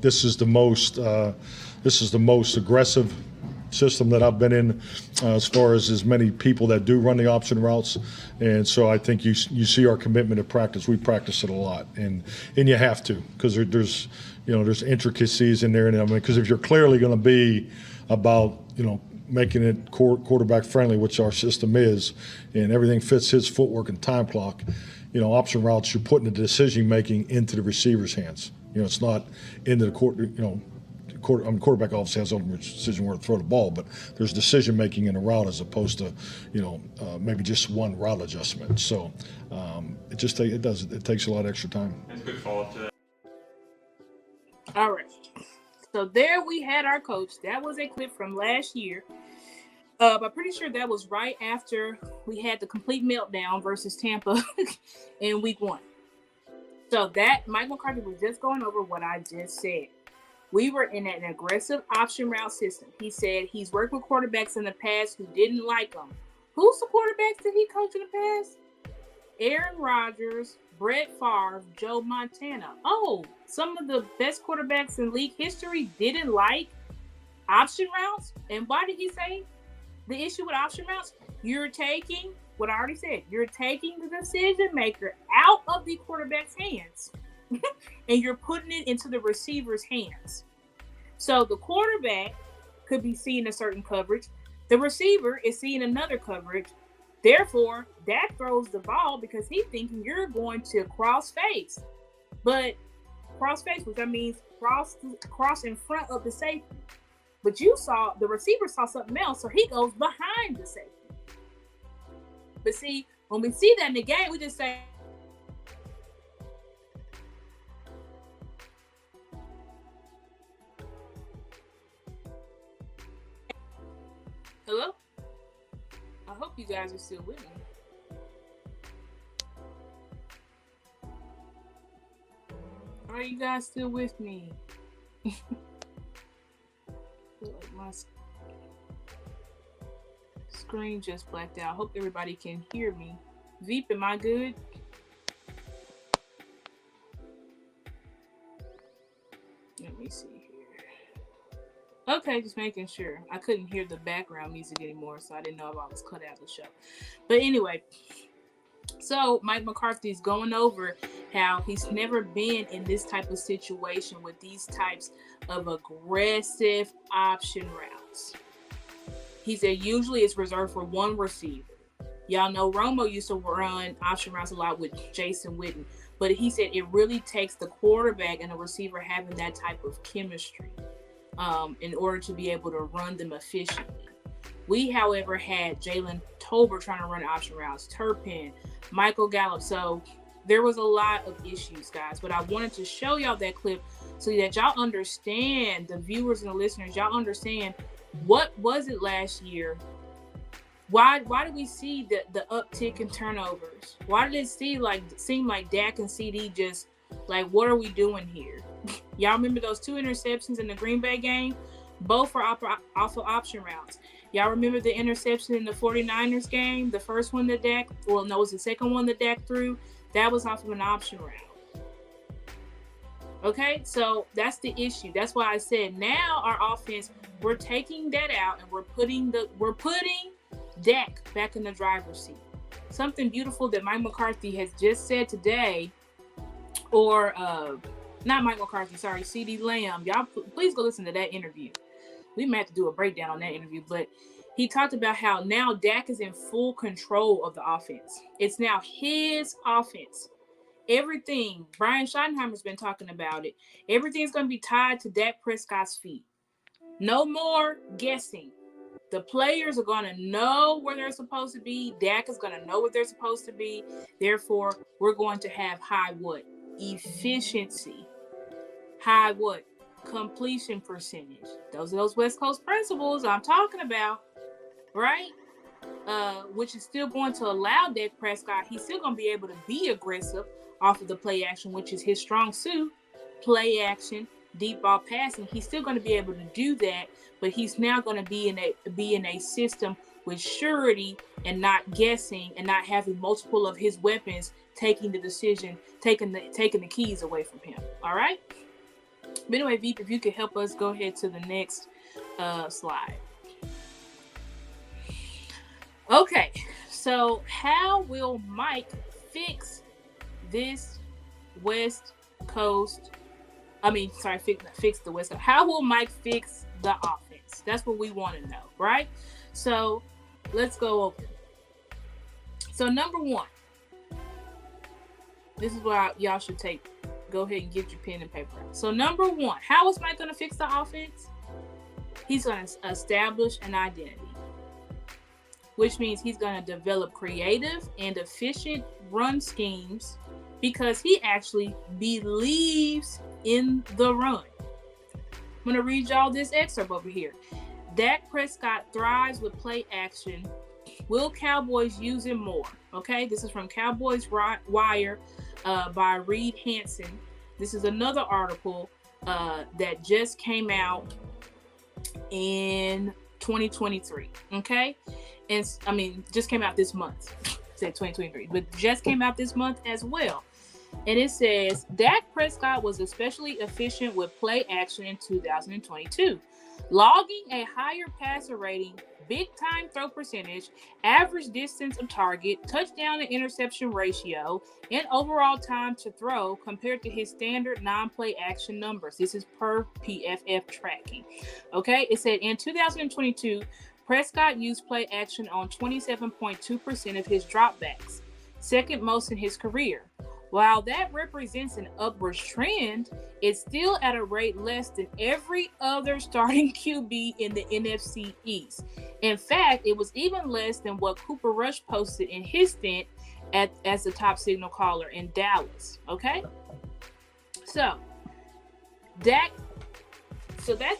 This is the most aggressive system that I've been in as far as many people that do run the option routes. And so I think you see our commitment to practice. We practice it a lot, and you have to, because there's intricacies in there. And because if you're clearly going to be about making it quarterback friendly, which our system is, and everything fits his footwork and time clock, option routes, you're putting the decision making into the receiver's hands. It's not into the quarterback obviously has ultimate decision where to throw the ball, but there's decision making in a route as opposed to maybe just one route adjustment. So it takes a lot of extra time. That's a good follow-up to that. All right. So there we had our coach. That was a clip from last year. But I'm pretty sure that was right after we had the complete meltdown versus Tampa in week 1. So that Mike McCarthy was just going over what I just said. We were in an aggressive option route system. He said he's worked with quarterbacks in the past who didn't like him. Who's the quarterbacks that he coached in the past? Aaron Rodgers, Brett Favre, Joe Montana. Oh, some of the best quarterbacks in league history didn't like option routes. And why did he say the issue with option routes? You're taking, what I already said, you're taking the decision maker out of the quarterback's hands and you're putting it into the receiver's hands. So the quarterback could be seeing a certain coverage. The receiver is seeing another coverage. Therefore, Dak throws the ball because he's thinking you're going to cross face. But cross face, which that means cross in front of the safety. But the receiver saw something else, so he goes behind the safety. But see, when we see that in the game, we just say, hello? I hope you guys are still with me. Are you guys still with me? My screen just blacked out. Hope everybody can hear me. Veep, am I good? Let me see here. Okay, just making sure. I couldn't hear the background music anymore, so I didn't know if I was cut out of the show. But anyway, so Mike McCarthy's going over how he's never been in this type of situation with these types of aggressive option routes. He said usually it's reserved for one receiver. Y'all know Romo used to run option routes a lot with Jason Witten, but he said it really takes the quarterback and the receiver having that type of chemistry in order to be able to run them efficiently. We, however, had Jalen Tolbert trying to run option routes, Turpin, Michael Gallup. So there was a lot of issues, guys. But I wanted to show y'all that clip so that y'all understand, the viewers and the listeners, y'all understand what was it last year. Why did we see the uptick in turnovers? Why did it seem like Dak and CD just like, what are we doing here? Y'all remember those 2 interceptions in the Green Bay game? Both were off of option routes. Y'all remember the interception in the 49ers game? The first one that Dak, well, no, it was the second one that Dak threw. That was off of an option route. Okay, so that's the issue. That's why I said now our offense, we're taking that out and we're putting Dak back in the driver's seat. Something beautiful that Mike McCarthy has just said today or not Mike McCarthy, sorry, CD Lamb. Y'all please go listen to that interview. We might have to do a breakdown on that interview, but he talked about how now Dak is in full control of the offense. It's now his offense. Everything, Brian Schottenheimer's been talking about it. Everything's going to be tied to Dak Prescott's feet. No more guessing. The players are going to know where they're supposed to be. Dak is going to know what they're supposed to be. Therefore, we're going to have high what? Efficiency. High what? Completion percentage. Those are those West Coast principles I'm talking about, right? Which is still going to allow Dak Prescott. He's still going to be able to be aggressive off of the play action, which is his strong suit. Play action, deep ball passing. He's still going to be able to do that, but he's now going to be in a system with surety and not guessing and not having multiple of his weapons taking the decision, taking the keys away from him. All right. But anyway, Veep, if you could help us go ahead to the next slide. Okay, so how will Mike fix this West Coast? Fix the West Coast. How will Mike fix the offense? That's what we want to know, right? So let's go over it. So number one, this is what y'all should take. Go ahead and get your pen and paper out. So number one, how is Mike going to fix the offense? He's going to establish an identity, which means he's going to develop creative and efficient run schemes because he actually believes in the run. I'm going to read y'all this excerpt over here. Dak Prescott thrives with play action. Will Cowboys use him more? Okay, this is from Cowboys Wire by Reed Hansen. This is another article that just came out in 2023. Okay, and just came out this month. Said 2023, but just came out this month as well. And it says Dak Prescott was especially efficient with play action in 2022, logging a higher passer rating, big time throw percentage, average distance of target, touchdown to interception ratio, and overall time to throw compared to his standard non-play action numbers. This is per PFF tracking. Okay, it said in 2022, Prescott used play action on 27.2% of his dropbacks, second most in his career. While that represents an upward trend, it's still at a rate less than every other starting QB in the NFC East. In fact, it was even less than what Cooper Rush posted in his stint as the top signal caller in Dallas. Okay? So that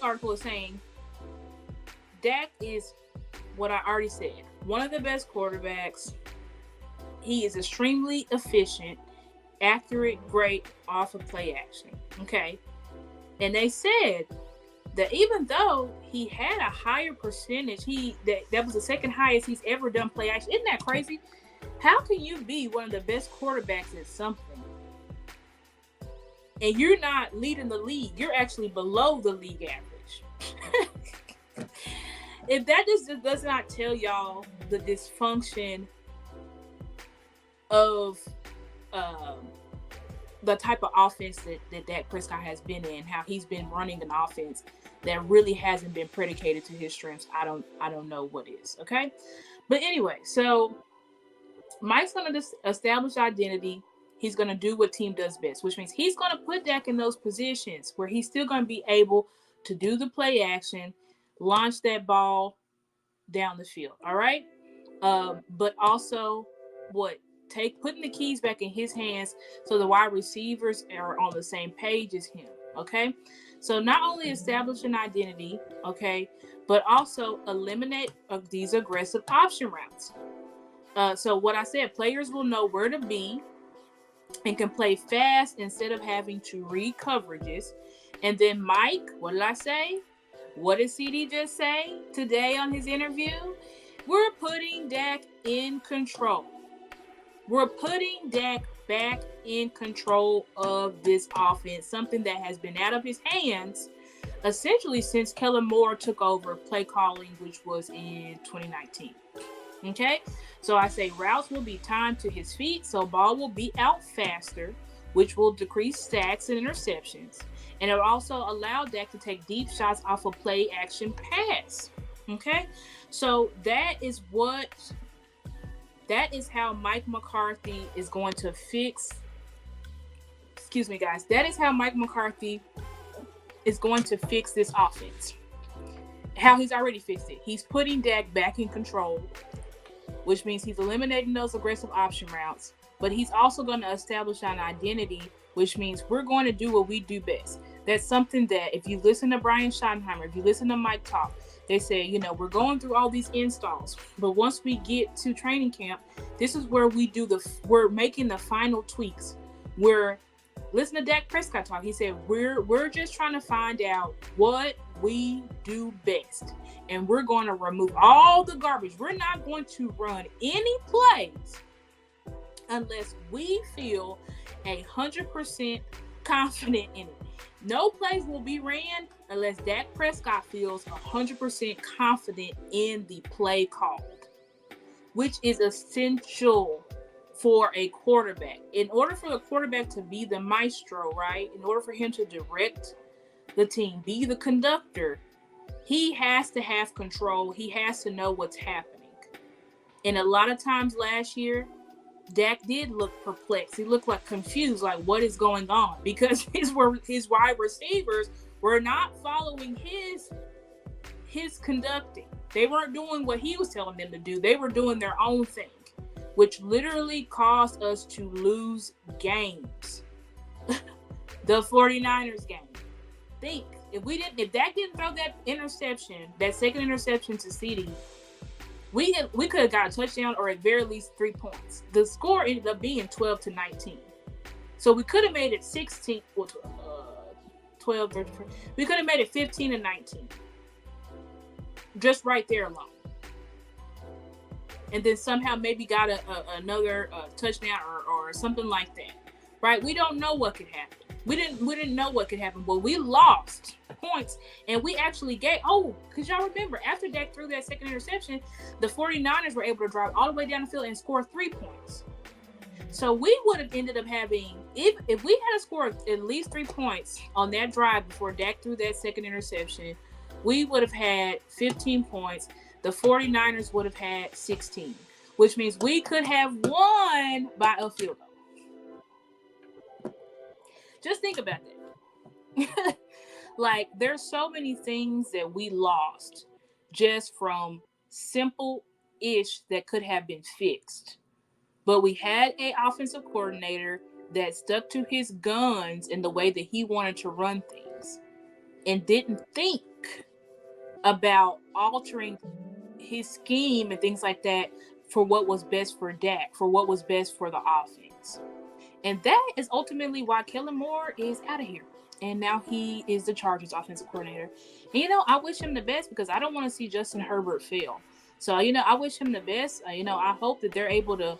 article is saying Dak is what I already said. One of the best quarterbacks. He is extremely efficient, accurate, great off of play action. Okay. And they said that even though he had a higher percentage, that was the second highest he's ever done play action. Isn't that crazy? How can you be one of the best quarterbacks at something and you're not leading the league? You're actually below the league average. If that just does not tell y'all the dysfunction of the type of offense that Dak Prescott has been in, how he's been running an offense that really hasn't been predicated to his strengths, I don't know what is. Okay, but anyway, so Mike's going to establish identity. He's going to do what team does best, which means he's going to put Dak in those positions where he's still going to be able to do the play action, launch that ball down the field. All right, but also putting the keys back in his hands so the wide receivers are on the same page as him. Okay, so not only establish an identity, okay, but also eliminate these aggressive option routes. So what I said, players will know where to be and can play fast instead of having to read coverages. And then Mike, what did I say? What did CD just say today on his interview? We're putting Dak in control. We're putting Dak back in control of this offense, something that has been out of his hands essentially since Kellen Moore took over play calling, which was in 2019. Okay, so I say routes will be timed to his feet, so ball will be out faster. which will decrease sacks and interceptions. And it will also allow Dak to take deep shots off a play action pass. Okay? So that is how Mike McCarthy is going to fix. Excuse me, guys. That is how Mike McCarthy is going to fix this offense. How he's already fixed it. He's putting Dak back in control, which means he's eliminating those aggressive option routes. But he's also going to establish an identity, which means we're going to do what we do best. That's something that if you listen to Brian Schottenheimer, if you listen to Mike talk, they say, you know, we're going through all these installs, but once we get to training camp, this is where we're making the final tweaks. Listen to Dak Prescott talk. He said, we're just trying to find out what we do best. And we're going to remove all the garbage. We're not going to run any plays unless we feel 100% confident in it. No plays will be ran unless Dak Prescott feels 100% confident in the play called, which is essential for a quarterback. In order for the quarterback to be the maestro, right? In order for him to direct the team, be the conductor, he has to have control. He has to know what's happening. And a lot of times last year, Dak did look perplexed. He looked like confused, like what is going on? Because his wide receivers were not following his conducting. They weren't doing what he was telling them to do. They were doing their own thing, which literally caused us to lose games. The 49ers game. Think, if Dak didn't throw that interception, that second interception to CeeDee, we could have got a touchdown or at very least 3 points. The score ended up being 12-19. So we could have made it 16, 12, 13. We could have made it 15-19. Just right there alone. And then somehow maybe got another touchdown or something like that. Right? We don't know what could happen. We didn't know what could happen, but we lost points, and we actually because y'all remember, after Dak threw that second interception, the 49ers were able to drive all the way down the field and score 3 points. So we would have ended up having, if we had scored at least 3 points on that drive before Dak threw that second interception, we would have had 15 points. The 49ers would have had 16, which means we could have won by a field goal. Just think about that. Like, there's so many things that we lost just from simple-ish that could have been fixed. But we had an offensive coordinator that stuck to his guns in the way that he wanted to run things and didn't think about altering his scheme and things like that for what was best for Dak, for what was best for the offense. And that is ultimately why Kellen Moore is out of here. And now he is the Chargers offensive coordinator. And, I wish him the best because I don't want to see Justin Herbert fail. So, I wish him the best. I hope that they're able to,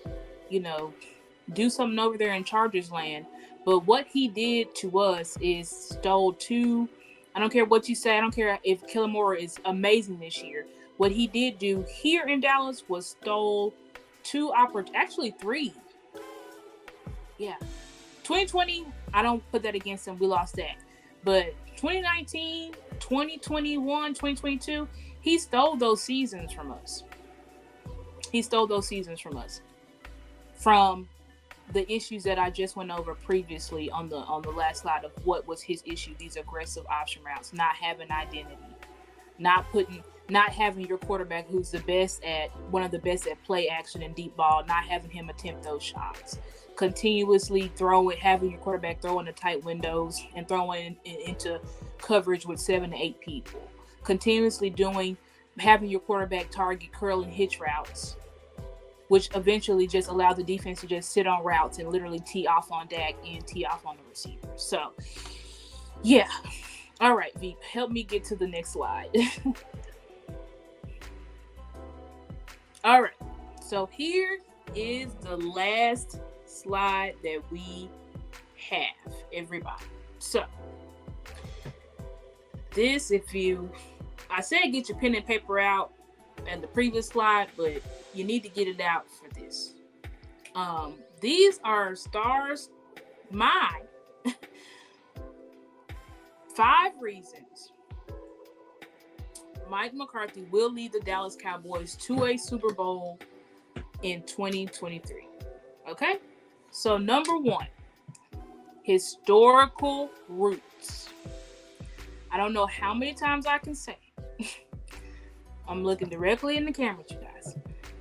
do something over there in Chargers land. But what he did to us is stole two. I don't care what you say. I don't care if Kellen Moore is amazing this year. What he did do here in Dallas was stole actually 3. Yeah. 2020, I don't put that against him. We lost that. But 2019, 2021, 2022, he stole those seasons from us. From the issues that I just went over previously on the last slide of what was his issue, these aggressive option routes, not having identity, not having your quarterback who's one of the best at play action and deep ball, not having him attempt those shots. Continuously having your quarterback throw into tight windows and throwing into coverage with 7 to 8 people. Continuously having your quarterback target curl and hitch routes, which eventually just allowed the defense to just sit on routes and literally tee off on Dak and tee off on the receiver. So, yeah. All right, Veep, help me get to the next slide. All right. So here is the last slide that we have, everybody. So this, I said get your pen and paper out in the previous slide, but you need to get it out for this. These are my 5 reasons Mike McCarthy will lead the Dallas Cowboys to a Super Bowl in 2023. Okay? So number 1, historical roots. I don't know how many times I can say. I'm looking directly in the camera, you guys.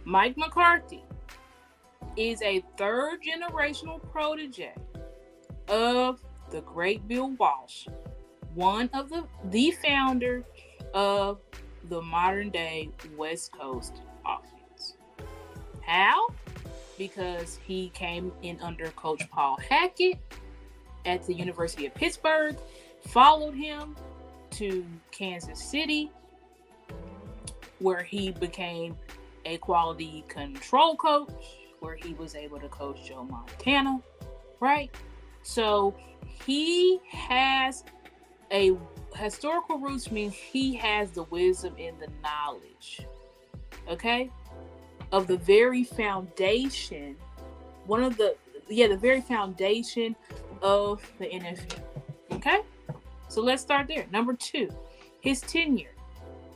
Mike McCarthy is a 3rd generational protege of the great Bill Walsh, one of the founder of the modern day West Coast offense. How? Because he came in under Coach Paul Hackett at the University of Pittsburgh, followed him to Kansas City, where he became a quality control coach, where he was able to coach Joe Montana, right? So he has a historical roots, means he has the wisdom and the knowledge, okay, of the very foundation, the very foundation of the NFL, okay? So let's start there. Number 2, his tenure,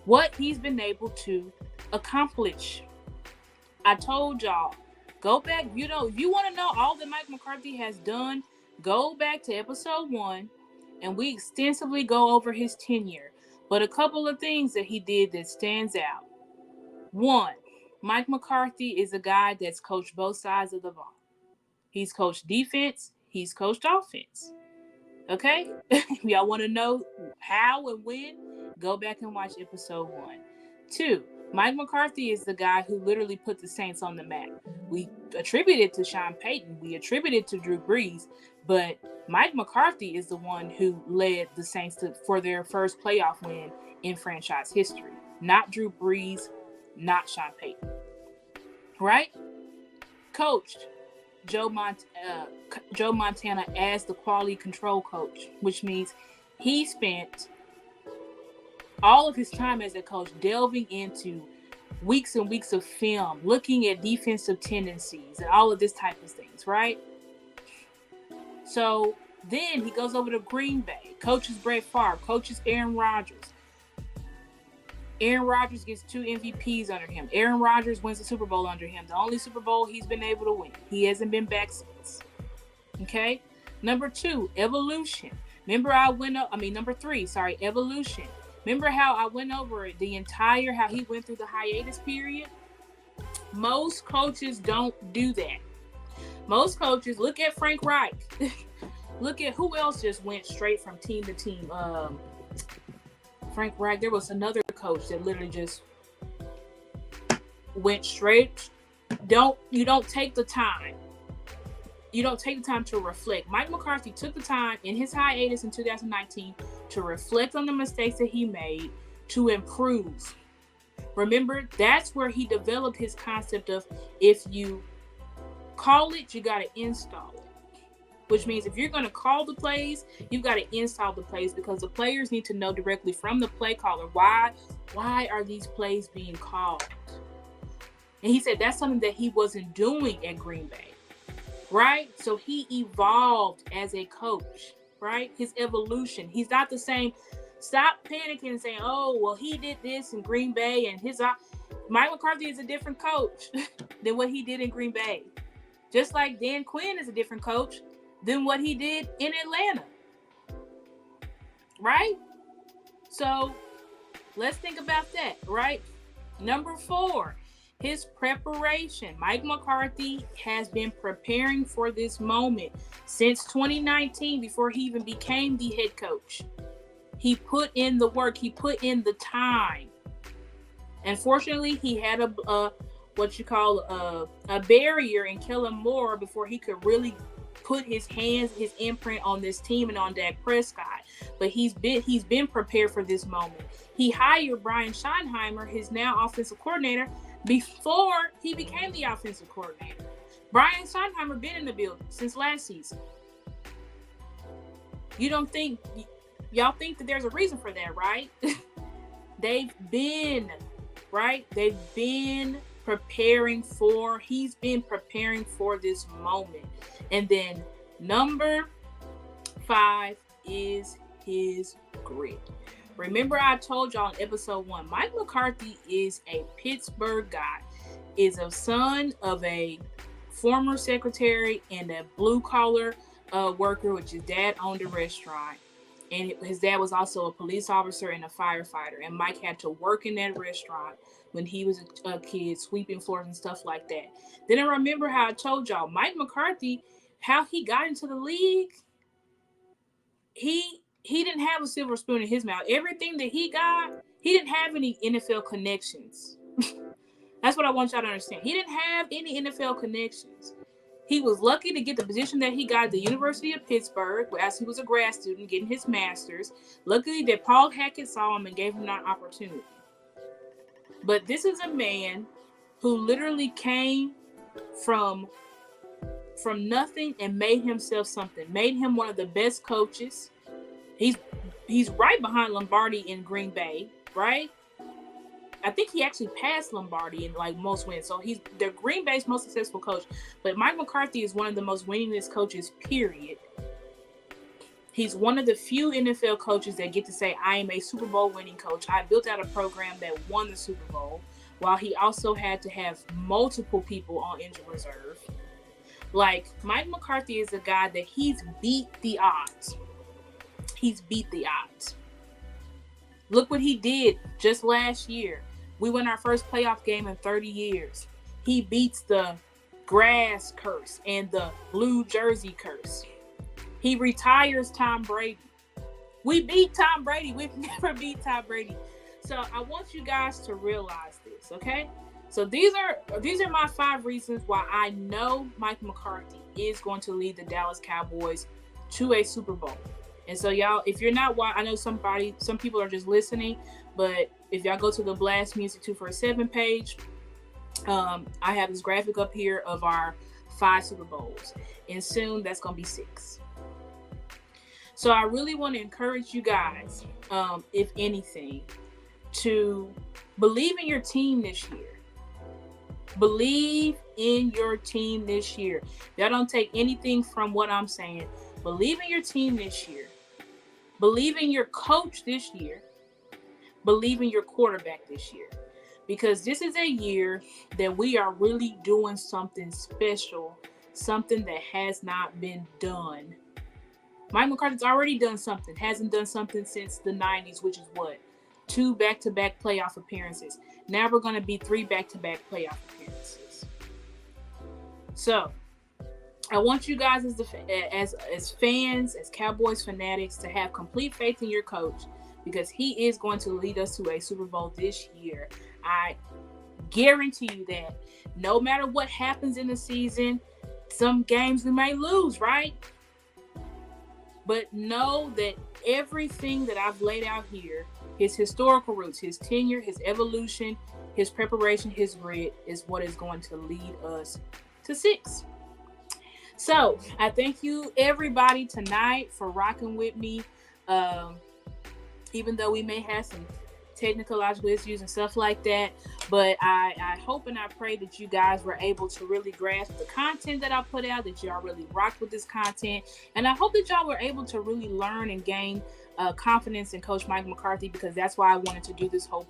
what he's been able to accomplish. I told y'all, go back, if you want to know all that Mike McCarthy has done, go back to episode 1, and we extensively go over his tenure. But a couple of things that he did that stands out. 1, Mike McCarthy is a guy that's coached both sides of the ball. He's coached defense, he's coached offense. Okay? If y'all want to know how and when, go back and watch episode 1. 2, Mike McCarthy is the guy who literally put the Saints on the map. We attribute it to Sean Payton. We attribute it to Drew Brees. But Mike McCarthy is the one who led the Saints for their first playoff win in franchise history. Not Drew Brees, not Sean Payton. Right? Coached Joe Montana as the quality control coach, which means he spent all of his time as a coach delving into weeks and weeks of film, looking at defensive tendencies and all of this type of things, right? So then he goes over to Green Bay, coaches Brett Favre, coaches Aaron Rodgers. Aaron Rodgers gets 2 MVPs under him. Aaron Rodgers wins the Super Bowl under him. The only Super Bowl he's been able to win. He hasn't been back since. Okay? Number 2, evolution. Number 3, evolution. Remember how I went over how he went through the hiatus period? Most coaches don't do that. Most coaches, look at Frank Reich. Look at who else just went straight from team to team. Frank Reich. There was another coach that literally just went straight. You don't take the time. You don't take the time to reflect. Mike McCarthy took the time in his hiatus in 2019 to reflect on the mistakes that he made, to improve. Remember, that's where he developed his concept of, if you call it, you got to install it. Which means if you're going to call the plays, you've got to install the plays, because the players need to know directly from the play caller, why are these plays being called? And he said that's something that he wasn't doing at Green Bay, right? So he evolved as a coach, right? His evolution. He's not the same. Stop panicking and saying, oh, well, he did this in Green Bay and Mike McCarthy is a different coach than what he did in Green Bay. Just like Dan Quinn is a different coach than what he did in Atlanta, right? So let's think about that, right? Number 4, his preparation. Mike McCarthy has been preparing for this moment since 2019, before he even became the head coach. He put in the work. He put in the time. Unfortunately, he had a barrier in Kellen Moore before he could really put his imprint on this team and on Dak Prescott. But he's been prepared for this moment. He hired Brian Schottenheimer, his now offensive coordinator, before he became the offensive coordinator. Brian Schottenheimer been in the building since last season. Y'all think that there's a reason for that, right? They've been preparing for this moment. And then Number 5 is his grit. Remember, I told y'all in episode 1, Mike McCarthy is a Pittsburgh guy, is a son of a former secretary and a blue-collar worker, which his dad owned a restaurant. And his dad was also a police officer and a firefighter. And Mike had to work in that restaurant when he was a kid, sweeping floors and stuff like that. Then I remember how I told y'all, Mike McCarthy, how he got into the league, he didn't have a silver spoon in his mouth. Everything that he got, he didn't have any NFL connections. That's what I want y'all to understand. He didn't have any NFL connections. He was lucky to get the position that he got at the University of Pittsburgh as he was a grad student getting his master's. Luckily that Paul Hackett saw him and gave him that opportunity. But this is a man who literally came from nothing and made himself something, made him one of the best coaches. He's right behind Lombardi in Green Bay, right? I think he actually passed Lombardi in like most wins. So he's the Green Bay's most successful coach. But Mike McCarthy is one of the most winningest coaches, period. He's one of the few NFL coaches that get to say, I am a Super Bowl winning coach. I built out a program that won the Super Bowl, while he also had to have multiple people on injured reserve. Like, Mike McCarthy is a guy that he's beat the odds. He's beat the odds. Look what he did just last year. We won our first playoff game in 30 years. He beats the grass curse and the blue jersey curse. He retires Tom Brady. We beat Tom Brady. We've never beat Tom Brady. So I want you guys to realize this, okay? So these are my 5 reasons why I know Mike McCarthy is going to lead the Dallas Cowboys to a Super Bowl. And so y'all, if you're not watching, I know some people are just listening, but if y'all go to the Blast Music 247 page, I have this graphic up here of our 5 Super Bowls, and soon that's going to be 6. So I really want to encourage you guys, if anything, to believe in your team this year. Believe in your team this year. Y'all don't take anything from what I'm saying. Believe in your team this year. Believe in your coach this year. Believe in your quarterback this year. Because this is a year that we are really doing something special, something that has not been done. Mike McCarthy's already done something, hasn't done something since the 90s, which is what? 2 back-to-back playoff appearances. Now we're going to be 3 back-to-back playoff appearances. So, I want you guys as fans, as Cowboys fanatics, to have complete faith in your coach, because he is going to lead us to a Super Bowl this year. I guarantee you that. No matter what happens in the season, some games we may lose, right? But know that everything that I've laid out here, his historical roots, his tenure, his evolution, his preparation, his grit, is what is going to lead us to 6. So I thank you everybody tonight for rocking with me. Even though we may have some technological issues and stuff like that, but I hope and I pray that you guys were able to really grasp the content that I put out, that y'all really rocked with this content, and I hope that y'all were able to really learn and gain confidence in Coach Mike McCarthy, because that's why I wanted to do this whole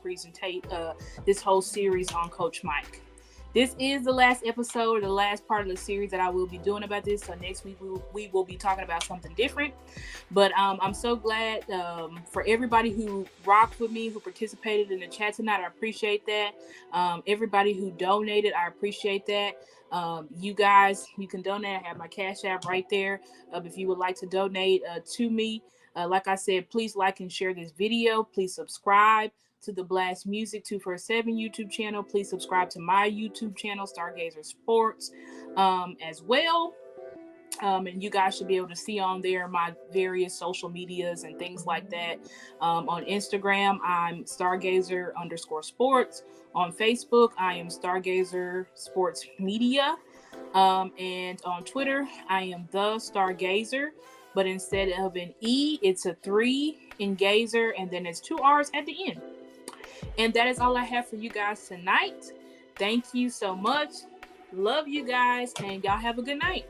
this whole series on Coach Mike. This is the last episode, or the last part of the series that I will be doing about this. So next week we will be talking about something different. But I'm so glad for everybody who rocked with me, who participated in the chat tonight. I appreciate that. Everybody who donated, I appreciate that. You guys, you can donate. I have my Cash App right there. If you would like to donate to me, like I said, please like and share this video. Please subscribe to the Blast Music 247 YouTube channel. Please subscribe to my YouTube channel, Stargazerz Sports, as well. And you guys should be able to see on there my various social medias and things like that. On Instagram, I'm Stargazer_sports. On Facebook, I am Stargazer Sports Media. And on Twitter, I am the Stargazer. But instead of an E, it's a 3 in Gazer, and then it's 2 R's at the end. And that is all I have for you guys tonight. Thank you so much. Love you guys, and y'all have a good night.